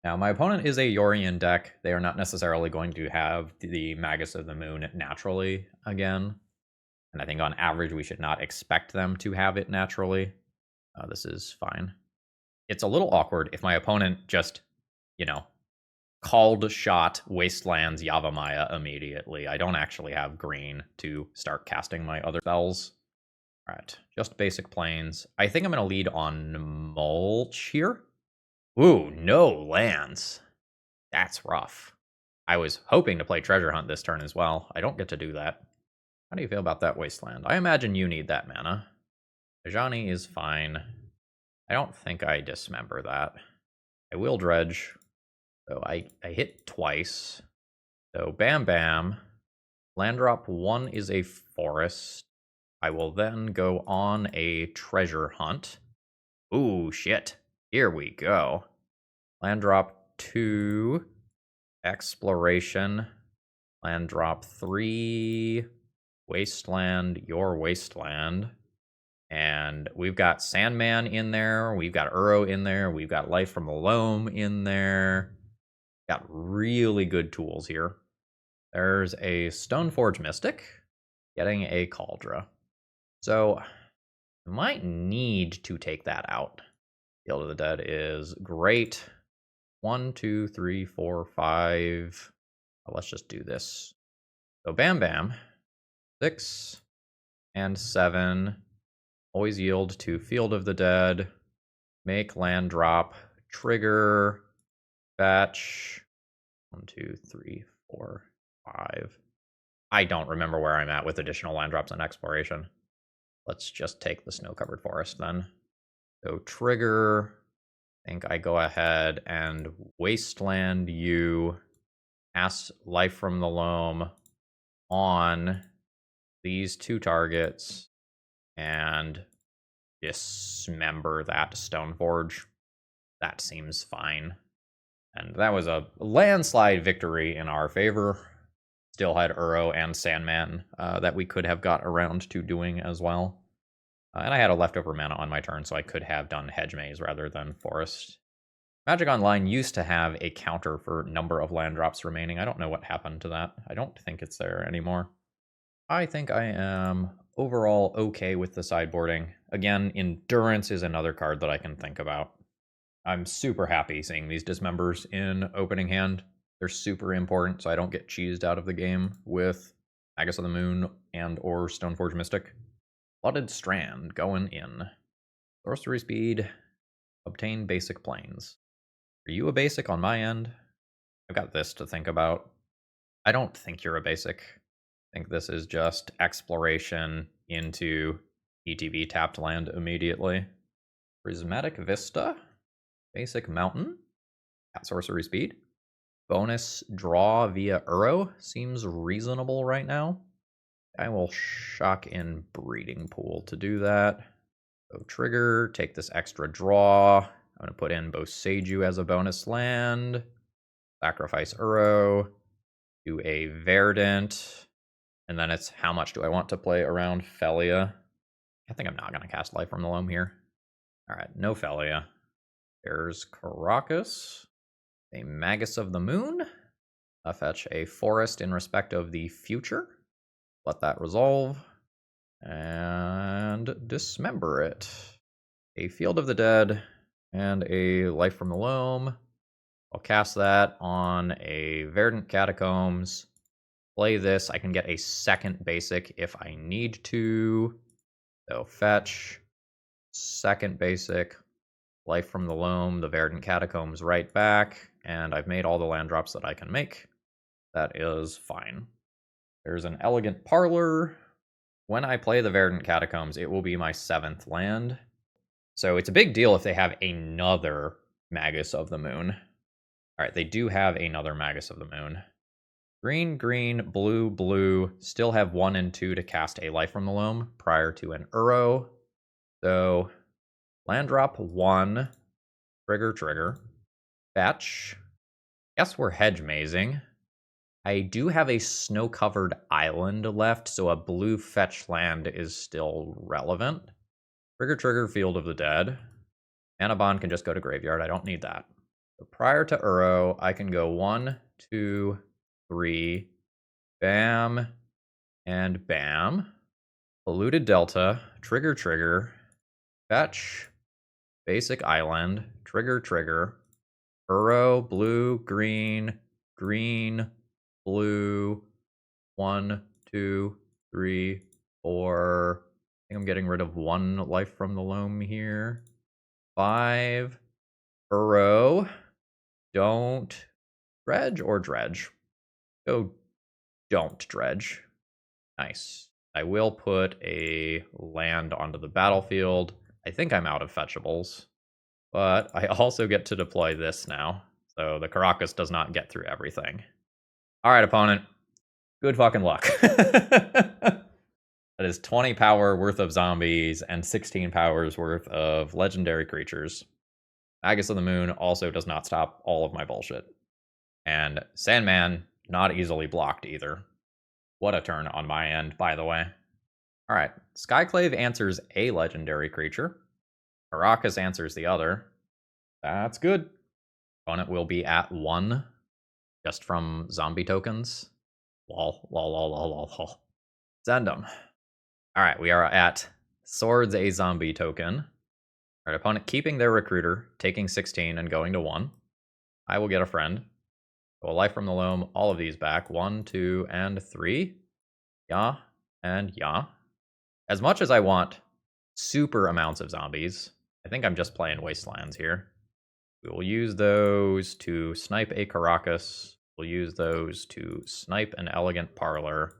Now, my opponent is a Yorion deck. They are not necessarily going to have the Magus of the Moon naturally again. And I think on average, we should not expect them to have it naturally. This is fine. It's a little awkward if my opponent just, called shot Wastelands Yavimaya immediately. I don't actually have green to start casting my other spells. All right, just basic planes. I think I'm going to lead on Mulch here. Ooh, no lands. That's rough. I was hoping to play Treasure Hunt this turn as well. I don't get to do that. How do you feel about that Wasteland? I imagine you need that mana. Ajani is fine. I don't think I Dismember that. I will Dredge. So I hit twice. So bam bam. Land drop 1 is a forest. I will then go on a Treasure Hunt. Ooh, shit. Here we go. Land drop 2. Exploration. Land drop 3. Wasteland, your Wasteland. And we've got Sandman in there. We've got Uro in there. We've got Life from the Loam in there. Got really good tools here. There's a Stoneforge Mystic. Getting a Cauldron. So, I might need to take that out. Field of the Dead is great. 1, 2, 3, 4, 5. Let's just do this. So bam bam. 6 and 7. Always yield to Field of the Dead. Make land drop. Trigger. Fetch. 1, 2, 3, 4, 5. I don't remember where I'm at with additional land drops and exploration. Let's just take the snow-covered forest then. So trigger. I think I go ahead and Wasteland you. Cast Life from the Loam on these 2 targets. And Dismember that Stoneforge. That seems fine. And that was a landslide victory in our favor. Still had Uro and Sandman that we could have got around to doing as well. And I had a leftover mana on my turn, so I could have done Hedge Maze rather than Forest. Magic Online used to have a counter for number of land drops remaining. I don't know what happened to that. I don't think it's there anymore. I think I am overall okay with the sideboarding. Again, Endurance is another card that I can think about. I'm super happy seeing these Dismembers in opening hand. They're super important, so I don't get cheesed out of the game with Magus of the Moon and or Stoneforge Mystic. Flooded Strand going in. Sorcery speed. Obtain basic planes. Are you a basic on my end? I've got this to think about. I don't think you're a basic. I think this is just exploration into ETB tapped land immediately. Prismatic Vista. Basic Mountain. Got sorcery speed. bonus draw via Uro seems reasonable right now. I will shock in Breeding Pool to do that. So trigger, take this extra draw. I'm going to put in Boseiju as a bonus land. Sacrifice Uro. Do a Verdant. And then it's how much do I want to play around Felia? I think I'm not going to cast Life from the Loam here. All right, no Felia. There's Caracas. A Magus of the Moon. Fetch a Forest in respect of the future. Let that resolve. And dismember it. A Field of the Dead and a Life from the Loam. I'll cast that on a Verdant Catacombs. Play this. I can get a second basic if I need to. So fetch, second basic, Life from the Loam, the Verdant Catacombs right back, and I've made all the land drops that I can make. That is fine. There's an Elegant Parlor. When I play the Verdant Catacombs, it will be my 7th land. So it's a big deal if they have another Magus of the Moon. All right, they do have another Magus of the Moon. Green, green, blue, blue. Still have 1 and 2 to cast a Life from the Loam prior to an Uro. So land drop 1. Trigger. Fetch. Guess we're hedge mazing. I do have a snow-covered island left, so a blue fetch land is still relevant. Trigger, Field of the Dead. Manabond can just go to graveyard. I don't need that. So prior to Uro, I can go 1, 2, 3, bam, and bam. Polluted Delta, trigger, fetch, basic island, trigger, Uro, blue, green, blue, 1, 2, 3, 4. I think I'm getting rid of 1 Life from the Loam here. 5, Uro, don't dredge or dredge. Go don't dredge. Nice. I will put a land onto the battlefield. I think I'm out of fetchables. But I also get to deploy this now. So the Caracas does not get through everything. Alright, opponent. Good fucking luck. That is 20 power worth of zombies and 16 powers worth of legendary creatures. Magus of the Moon also does not stop all of my bullshit. And Sandman, not easily blocked either. What a turn on my end, by the way. Alright, Skyclave answers a legendary creature. Caracas answers the other. That's good. Opponent will be at 1, just from zombie tokens. Lol. Send them. Alright, we are at Swords a zombie token. Alright, opponent keeping their recruiter, taking 16 and going to 1. I will get a friend. So a Life from the Loam, all of these back. 1, 2, and 3. Yeah, and yeah. As much as I want super amounts of zombies, I think I'm just playing Wastelands here. We will use those to snipe a Caracas. We'll use those to snipe an Elegant Parlor.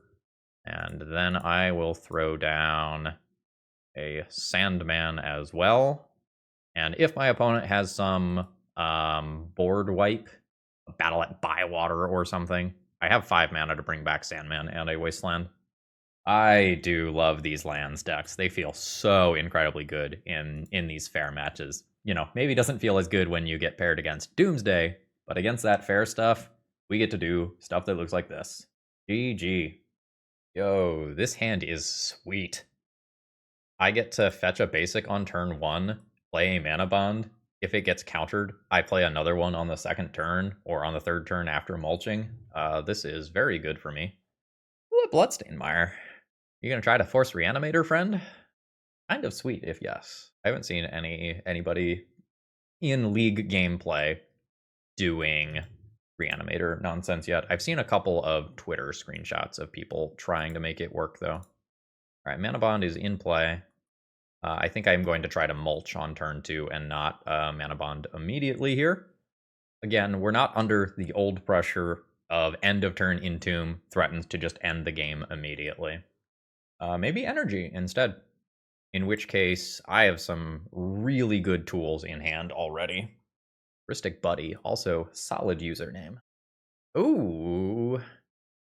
And then I will throw down a Sandman as well. And if my opponent has some board wipe, a Battle at Bywater or something, I have 5 mana to bring back Sandman and a Wasteland. I do love these lands decks. They feel so incredibly good in these fair matches. You know, maybe doesn't feel as good when you get paired against Doomsday, but against that fair stuff, we get to do stuff that looks like this. GG. Yo, this hand is sweet. I get to fetch a basic on turn 1, play a Manabond. If it gets countered, I play another one on the 2nd turn or on the 3rd turn after mulching. This is very good for me. Ooh, a Bloodstained Mire. You gonna try to force Reanimator, friend? Kind of sweet, if yes. I haven't seen anybody in League gameplay doing Reanimator nonsense yet. I've seen a couple of Twitter screenshots of people trying to make it work, though. Alright, Manabond is in play. I think I'm going to try to mulch on turn 2 and not Manabond immediately here. Again, we're not under the old pressure of end of turn Entomb threatens to just end the game immediately. Maybe Energy instead. In which case, I have some really good tools in hand already. Heuristic Buddy, also solid username. Ooh,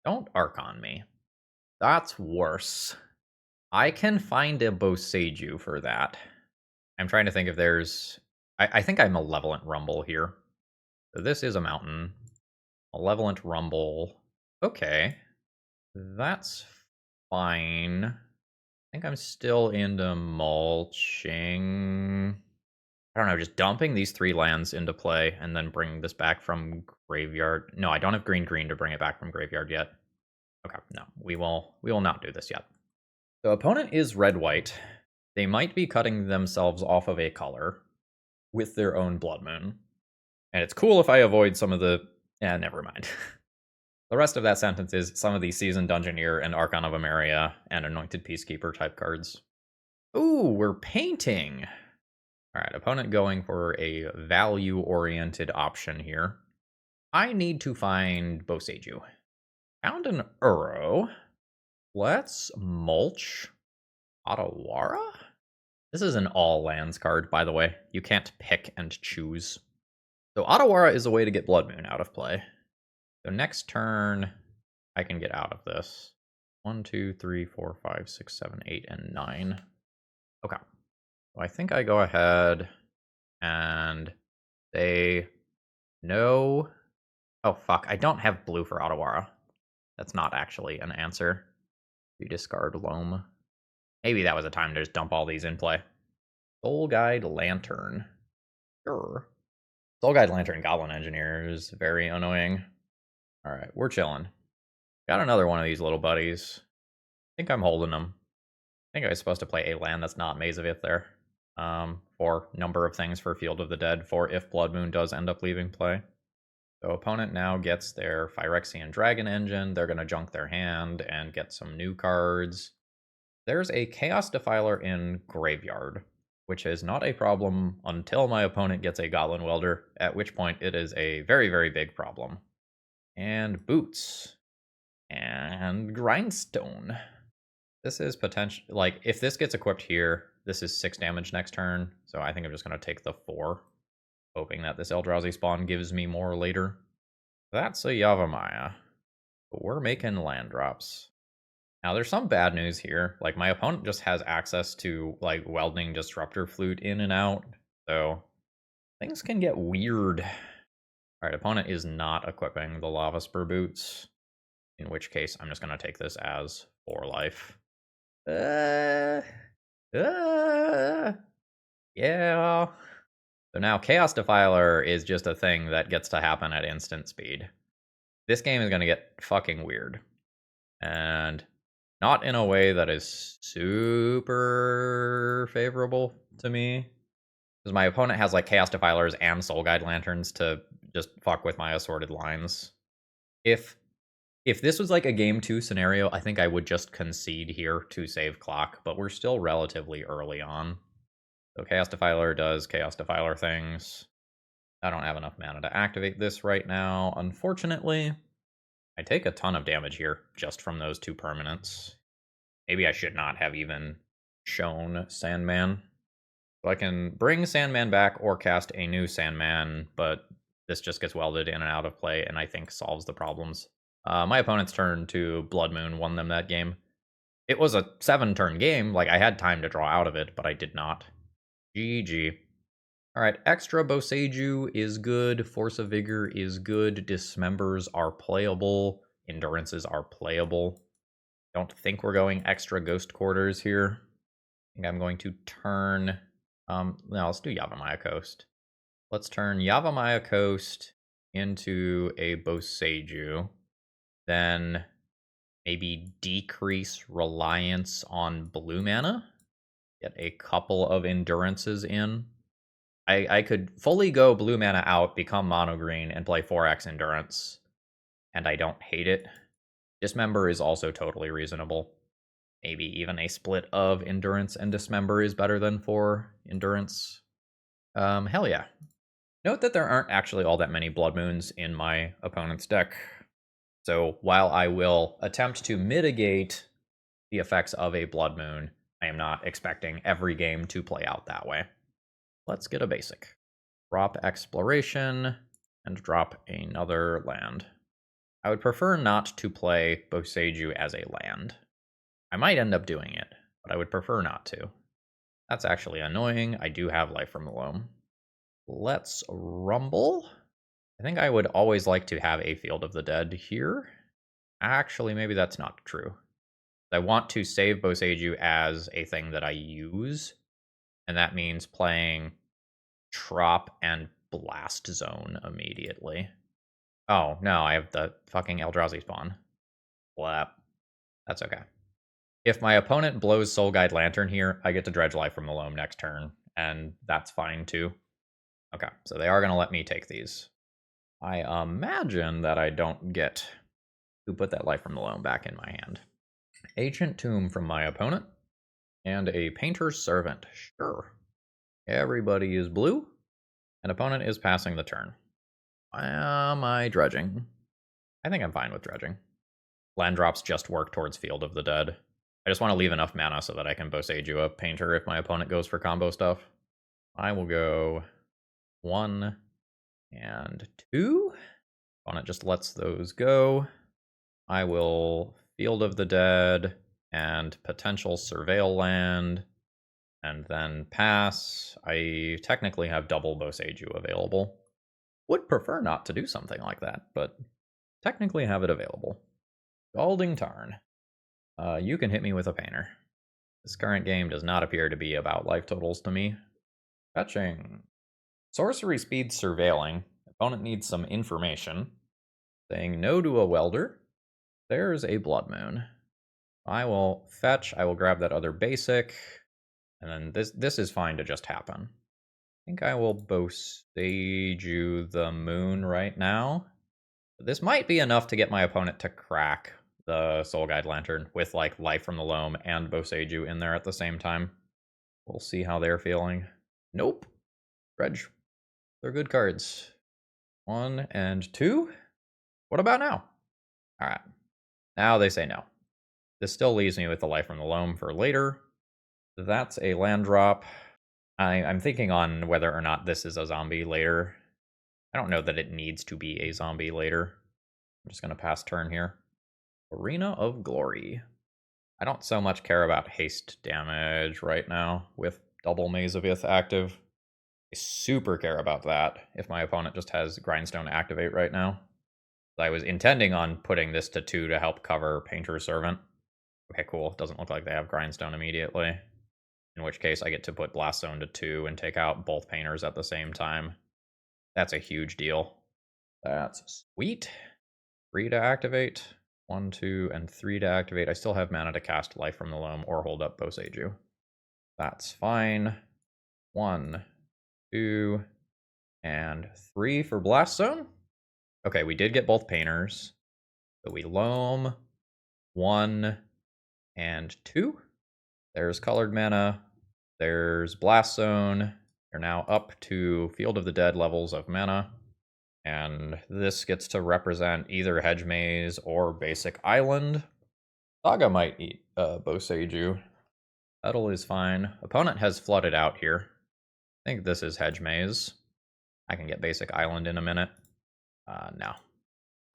don't Archon me. That's worse. I can find a Boseiju for that. I'm trying to think if there's... I think I'm Malevolent Rumble here. So this is a mountain. Malevolent Rumble. Okay. That's fine. I think I'm still into mulching. I don't know, just dumping these 3 lands into play and then bringing this back from graveyard. No, I don't have green to bring it back from graveyard yet. Okay, no, we will not do this yet. So opponent is red-white. They might be cutting themselves off of a color with their own Blood Moon. And it's cool if I avoid some of the... never mind. The rest of that sentence is some of the Seasoned Dungeoneer and Archon of Emeria and Anointed Peacekeeper type cards. Ooh, we're painting! Alright, opponent going for a value-oriented option here. I need to find Boseiju. Found an Uro. Let's mulch Otawara? This is an all lands card, by the way. You can't pick and choose. So Otawara is a way to get Blood Moon out of play. So next turn, I can get out of this. 1, 2, 3, 4, 5, 6, 7, 8, and 9. Okay. So I think I go ahead and say no. Oh, fuck. I don't have blue for Otawara. That's not actually an answer. You discard Loam. Maybe that was a time to just dump all these in play. Soul Guide Lantern. Sure. Soul Guide Lantern Goblin Engineer is very annoying. Alright, we're chilling. Got another one of these little buddies. I think I'm holding them. I think I was supposed to play a land that's not Maze of Ith there. For number of things for Field of the Dead, for if Blood Moon does end up leaving play. So opponent now gets their Phyrexian Dragon Engine. They're going to junk their hand and get some new cards. There's a Chaos Defiler in Graveyard, which is not a problem until my opponent gets a Goblin Welder, at which point it is a very, very big problem. And Boots. And Grindstone. This is potential, like, if this gets equipped here, this is 6 damage next turn, so I think I'm just going to take the 4, hoping that this Eldrazi spawn gives me more later. That's a Yavimaya. But we're making land drops. Now, there's some bad news here. Like, my opponent just has access to, like, Welding Disruptor Flute in and out, so things can get weird. Alright, opponent is not equipping the Lava Spur Boots, in which case I'm just going to take this as 4 life. Yeah. So now Chaos Defiler is just a thing that gets to happen at instant speed. This game is going to get fucking weird. And not in a way that is super favorable to me. Because my opponent has like Chaos Defilers and Soul Guide Lanterns to just fuck with my assorted lines. If this was like a game 2 scenario, I think I would just concede here to save clock, but we're still relatively early on. So Chaos Defiler does Chaos Defiler things. I don't have enough mana to activate this right now, unfortunately. I take a ton of damage here just from those 2 permanents. Maybe I should not have even shown Sandman. So I can bring Sandman back or cast a new Sandman, but this just gets welded in and out of play and I think solves the problems. My opponent's turn to Blood Moon won them that game. It was a 7-turn game. Like, I had time to draw out of it, but I did not. GG. Alright, extra Boseiju is good. Force of Vigor is good. Dismembers are playable. Endurances are playable. Don't think we're going extra Ghost Quarters here. I think I'm going to turn... no, let's do Yavimaya Coast. Let's turn Yavimaya Coast into a Boseiju. Then maybe decrease reliance on blue mana. Get a couple of endurances in. I could fully go blue mana out, become mono green, and play 4x endurance. And I don't hate it. Dismember is also totally reasonable. Maybe even a split of endurance and dismember is better than 4 endurance. Hell yeah. Note that there aren't actually all that many Blood Moons in my opponent's deck. So while I will attempt to mitigate the effects of a Blood Moon, I am not expecting every game to play out that way. Let's get a basic. Drop Exploration and drop another land. I would prefer not to play Boseiju as a land. I might end up doing it, but I would prefer not to. That's actually annoying. I do have life from the loam. Let's rumble. I think I would always like to have a Field of the Dead here. Actually, maybe that's not true. I want to save Boseiju as a thing that I use, and that means playing Trop and Blast Zone immediately. Oh, no, I have the fucking Eldrazi spawn. Blap. That's okay. If my opponent blows Soul Guide Lantern here, I get to Dredge Life from the Loam next turn, and that's fine too. Okay, so they are going to let me take these. I imagine that I don't get to put that Life from the Loam back in my hand. Ancient Tomb from my opponent, and a Painter's Servant. Sure. Everybody is blue, and opponent is passing the turn. Am I dredging? I think I'm fine with dredging. Land drops just work towards Field of the Dead. I just want to leave enough mana so that I can Boseiju a Painter if my opponent goes for combo stuff. I will go 1 and 2. Opponent just lets those go. I will Field of the Dead and potential Surveil land, and then pass. I technically have double Boseiju available. Would prefer not to do something like that, but technically have it available. Scalding Tarn. You can hit me with a Painter. This current game does not appear to be about life totals to me. Fetching. Sorcery speed surveilling. Opponent needs some information. Saying no to a welder. There's a Blood Moon. I will fetch. I will grab that other basic. And then this is fine to just happen. I think I will Boseiju the Moon right now. This might be enough to get my opponent to crack the Soul Guide Lantern with like Life from the Loam and Boseiju in there at the same time. We'll see how they're feeling. Nope. Dredge. They're good cards. 1 and 2. What about now? All right. Now they say no. This still leaves me with the Life from the Loam for later. That's a land drop. I'm thinking on whether or not this is a zombie later. I don't know that it needs to be a zombie later. I'm just going to pass turn here. Arena of Glory. I don't so much care about haste damage right now with double Maze of Ith active. I super care about that if my opponent just has Grindstone activate right now. I was intending on putting this to 2 to help cover Painter's Servant. Okay, cool. Doesn't look like they have Grindstone immediately. In which case I get to put Blast Zone to 2 and take out both Painters at the same time. That's a huge deal. That's sweet. 3 to activate. 1, 2, and 3 to activate. I still have mana to cast Life from the Loam or hold up Boseiju. That's fine. 1, 2, and 3 for Blast Zone. Okay, we did get both Painters. So we Loam 1 and 2. There's colored mana. There's Blast Zone. They're now up to Field of the Dead levels of mana. And this gets to represent either Hedge Maze or Basic Island. Saga might eat Boseiju. Petal is fine. Opponent has flooded out here. I think this is Hedge Maze. I can get Basic Island in a minute. No.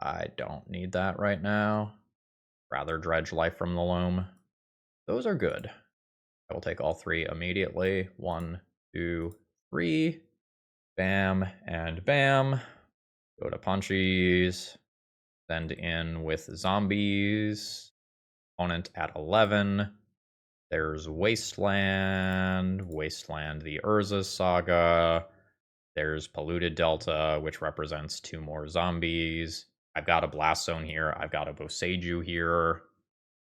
I don't need that right now. Rather Dredge Life from the Loam. Those are good. I will take all 3 immediately. 1, 2, 3. Bam and bam. Go to Punchies. Send in with Zombies. Opponent at 11. There's Wasteland. Wasteland, the Urza Saga. There's Polluted Delta, which represents 2 more zombies. I've got a Blast Zone here. I've got a Boseiju here.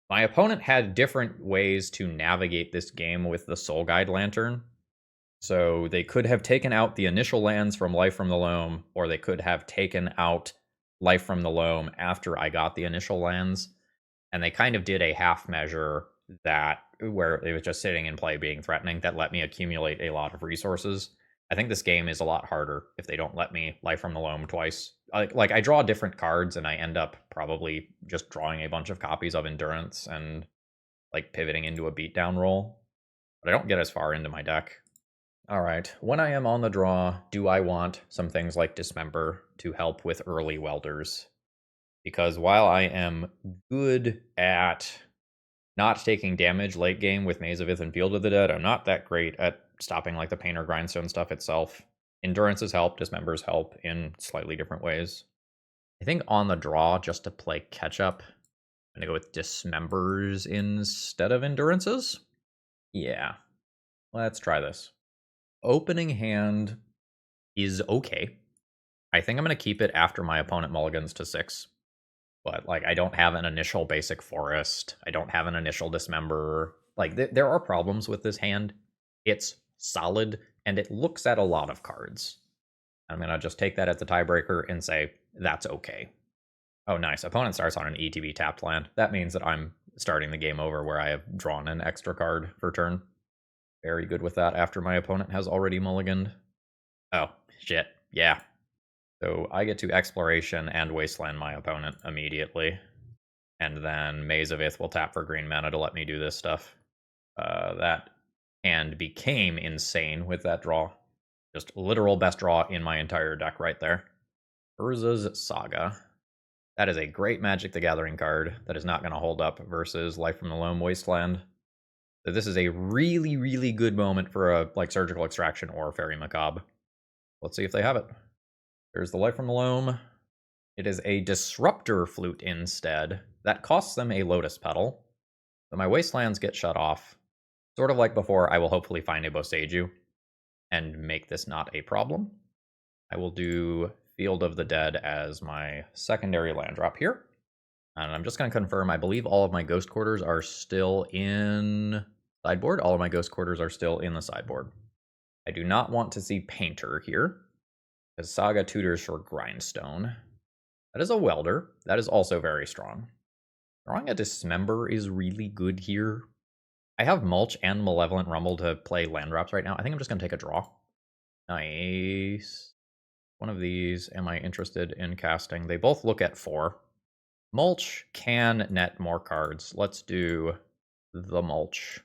My opponent had different ways to navigate this game with the Soul Guide Lantern. So they could have taken out the initial lands from Life from the Loam, or they could have taken out Life from the Loam after I got the initial lands. And they kind of did a half measure that where it was just sitting in play being threatening that let me accumulate a lot of resources. I think this game is a lot harder if they don't let me Life from the Loam twice. Like I draw different cards and I end up probably just drawing a bunch of copies of Endurance and like pivoting into a beatdown roll. But I don't get as far into my deck. All right, when I am on the draw, do I want some things like Dismember to help with early welders? because while I am good at not taking damage late game with Maze of Ith and Field of the Dead, I'm not that great at stopping like the Pain or Grindstone stuff itself. Endurances help, Dismembers help in slightly different ways. I think on the draw, just to play catch up, I'm going to go with Dismembers instead of Endurances. Yeah, let's try this. Opening hand is okay. I think I'm going to keep it after my opponent mulligans to 6. But, like, I don't have an initial basic forest. I don't have an initial dismember. Like, there are problems with this hand. It's solid, and it looks at a lot of cards. I'm going to just take that as the tiebreaker and say, that's okay. Oh, nice. Opponent starts on an ETB tapped land. That means that I'm starting the game over where I have drawn an extra card for turn. Very good with that after my opponent has already mulliganed. Oh, shit. Yeah. So I get to Exploration and Wasteland my opponent immediately. And then Maze of Ith will tap for green mana to let me do this stuff. That hand became insane with that draw. Just literal best draw in my entire deck right there. Urza's Saga. That is a great Magic the Gathering card that is not going to hold up versus Life from the Loam Wasteland. So this is a really, really good moment for a like Surgical Extraction or Fairy Macabre. Let's see if they have it. There's the Life from the Loam. It is a Disruptor Flute instead. That costs them a Lotus Petal. So my Wastelands get shut off. Sort of like before, I will hopefully find a Boseiju and make this not a problem. I will do Field of the Dead as my secondary land drop here. And I'm just going to confirm, I believe all of my Ghost Quarters are still in sideboard. All of my Ghost Quarters are still in the sideboard. I do not want to see Painter here, because Saga tutors for Grindstone. That is a Welder. That is also very strong. Drawing a Dismember is really good here. I have Mulch and Malevolent Rumble to play land drops right now. I think I'm just going to take a draw. Nice. One of these, am I interested in casting? They both look at 4. Mulch can net more cards. Let's do the Mulch.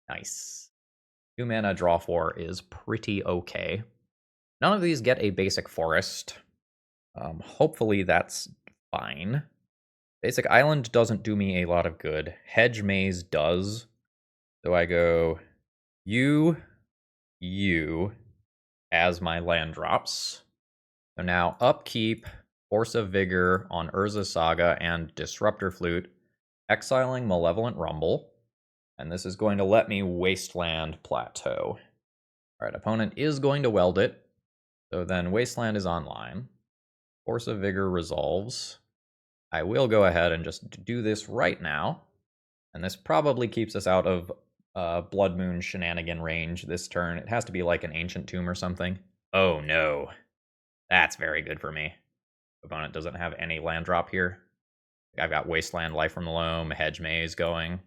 Nice. 2 mana, draw 4 is pretty okay. None of these get a basic forest. Hopefully that's fine. Basic Island doesn't do me a lot of good. Hedge Maze does. So I go you as my land drops. So now upkeep, Force of Vigor on Urza Saga and Disruptor Flute, exiling Malevolent Rumble. And this is going to let me Wasteland Plateau. Alright, opponent is going to weld it. So then Wasteland is online. Force of Vigor resolves. I will go ahead and just do this right now. And this probably keeps us out of Blood Moon shenanigan range this turn. It has to be like an Ancient Tomb or something. Oh no. That's very good for me. Opponent doesn't have any land drop here. I've got Wasteland, Life from the Loam, Hedge Maze going.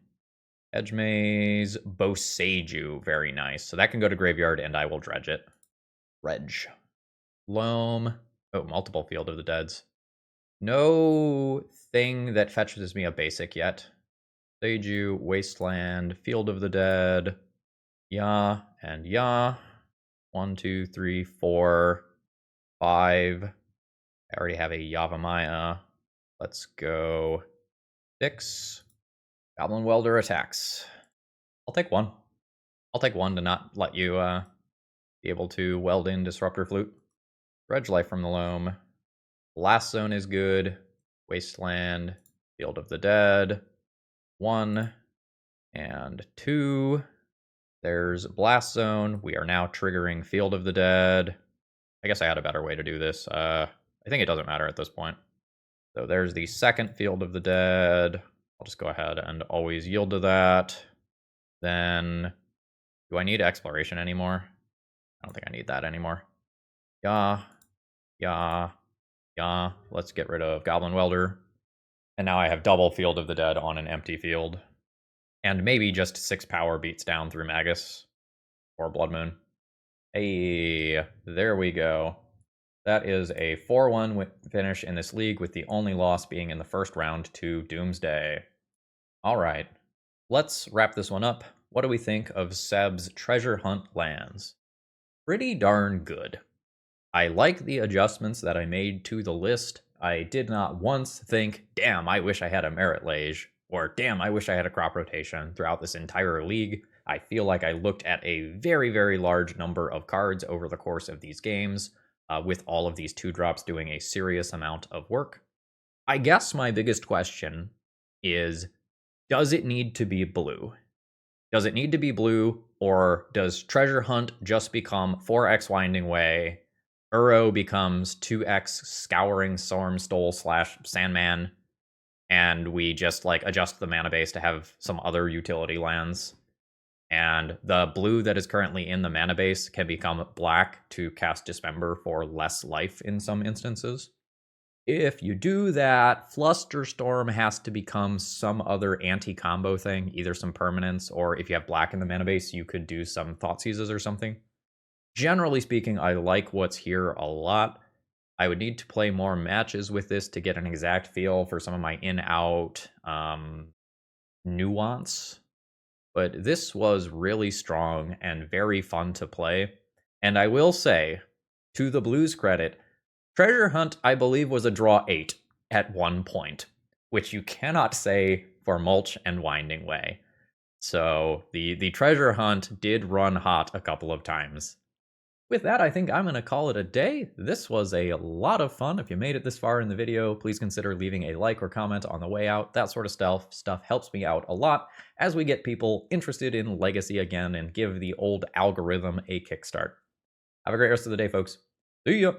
Hedge Maze, Boseiju, very nice. So that can go to Graveyard and I will dredge it. Dredge. Loam. Oh, multiple Field of the Deads. No thing that fetches me a basic yet. Boseiju, Wasteland, Field of the Dead. Yeah, and yeah. 1, 2, 3, 4, 5. I already have a Yavimaya. Let's go 6. Goblin Welder attacks. I'll take 1. I'll take 1 to not let you be able to weld in Disruptor Flute. Dredge Life from the Loam. Blast Zone is good. Wasteland. Field of the Dead. 1 and 2. There's Blast Zone. We are now triggering Field of the Dead. I guess I had a better way to do this. I think it doesn't matter at this point. So there's the second Field of the Dead. I'll just go ahead and always yield to that. Then, do I need Exploration anymore? I don't think I need that anymore. Yeah. Let's get rid of Goblin Welder. And now I have double Field of the Dead on an empty field. And maybe just 6 power beats down through Magus or Blood Moon. Hey, there we go. That is a 4-1 finish in this league, with the only loss being in the first round to Doomsday. All right, let's wrap this one up. What do we think of Seb's Treasure Hunt lands? Pretty darn good. I like the adjustments that I made to the list. I did not once think, damn, I wish I had a Merit Lage, or damn, I wish I had a crop rotation throughout this entire league. I feel like I looked at a very, very large number of cards over the course of these games, with all of these 2-drops doing a serious amount of work. I guess my biggest question is, does it need to be blue? Does it need to be blue, or does Treasure Hunt just become 4x Winding Way, Uro becomes 2x Scouring Stormstole / Sandman, and we just like adjust the mana base to have some other utility lands? And the blue that is currently in the mana base can become black to cast Dismember for less life in some instances. If you do that, Flusterstorm has to become some other anti-combo thing, either some permanents, or if you have black in the mana base, you could do some Thoughtseizes or something. Generally speaking, I like what's here a lot. I would need to play more matches with this to get an exact feel for some of my in-out nuance. But this was really strong and very fun to play. And I will say, to the Blues' credit, Treasure Hunt, I believe, was a draw 8 at one point, which you cannot say for Mulch and Winding Way. So the Treasure Hunt did run hot a couple of times. With that, I think I'm going to call it a day. This was a lot of fun. If you made it this far in the video, please consider leaving a like or comment on the way out. That sort of stuff helps me out a lot as we get people interested in Legacy again and give the old algorithm a kickstart. Have a great rest of the day, folks. See ya!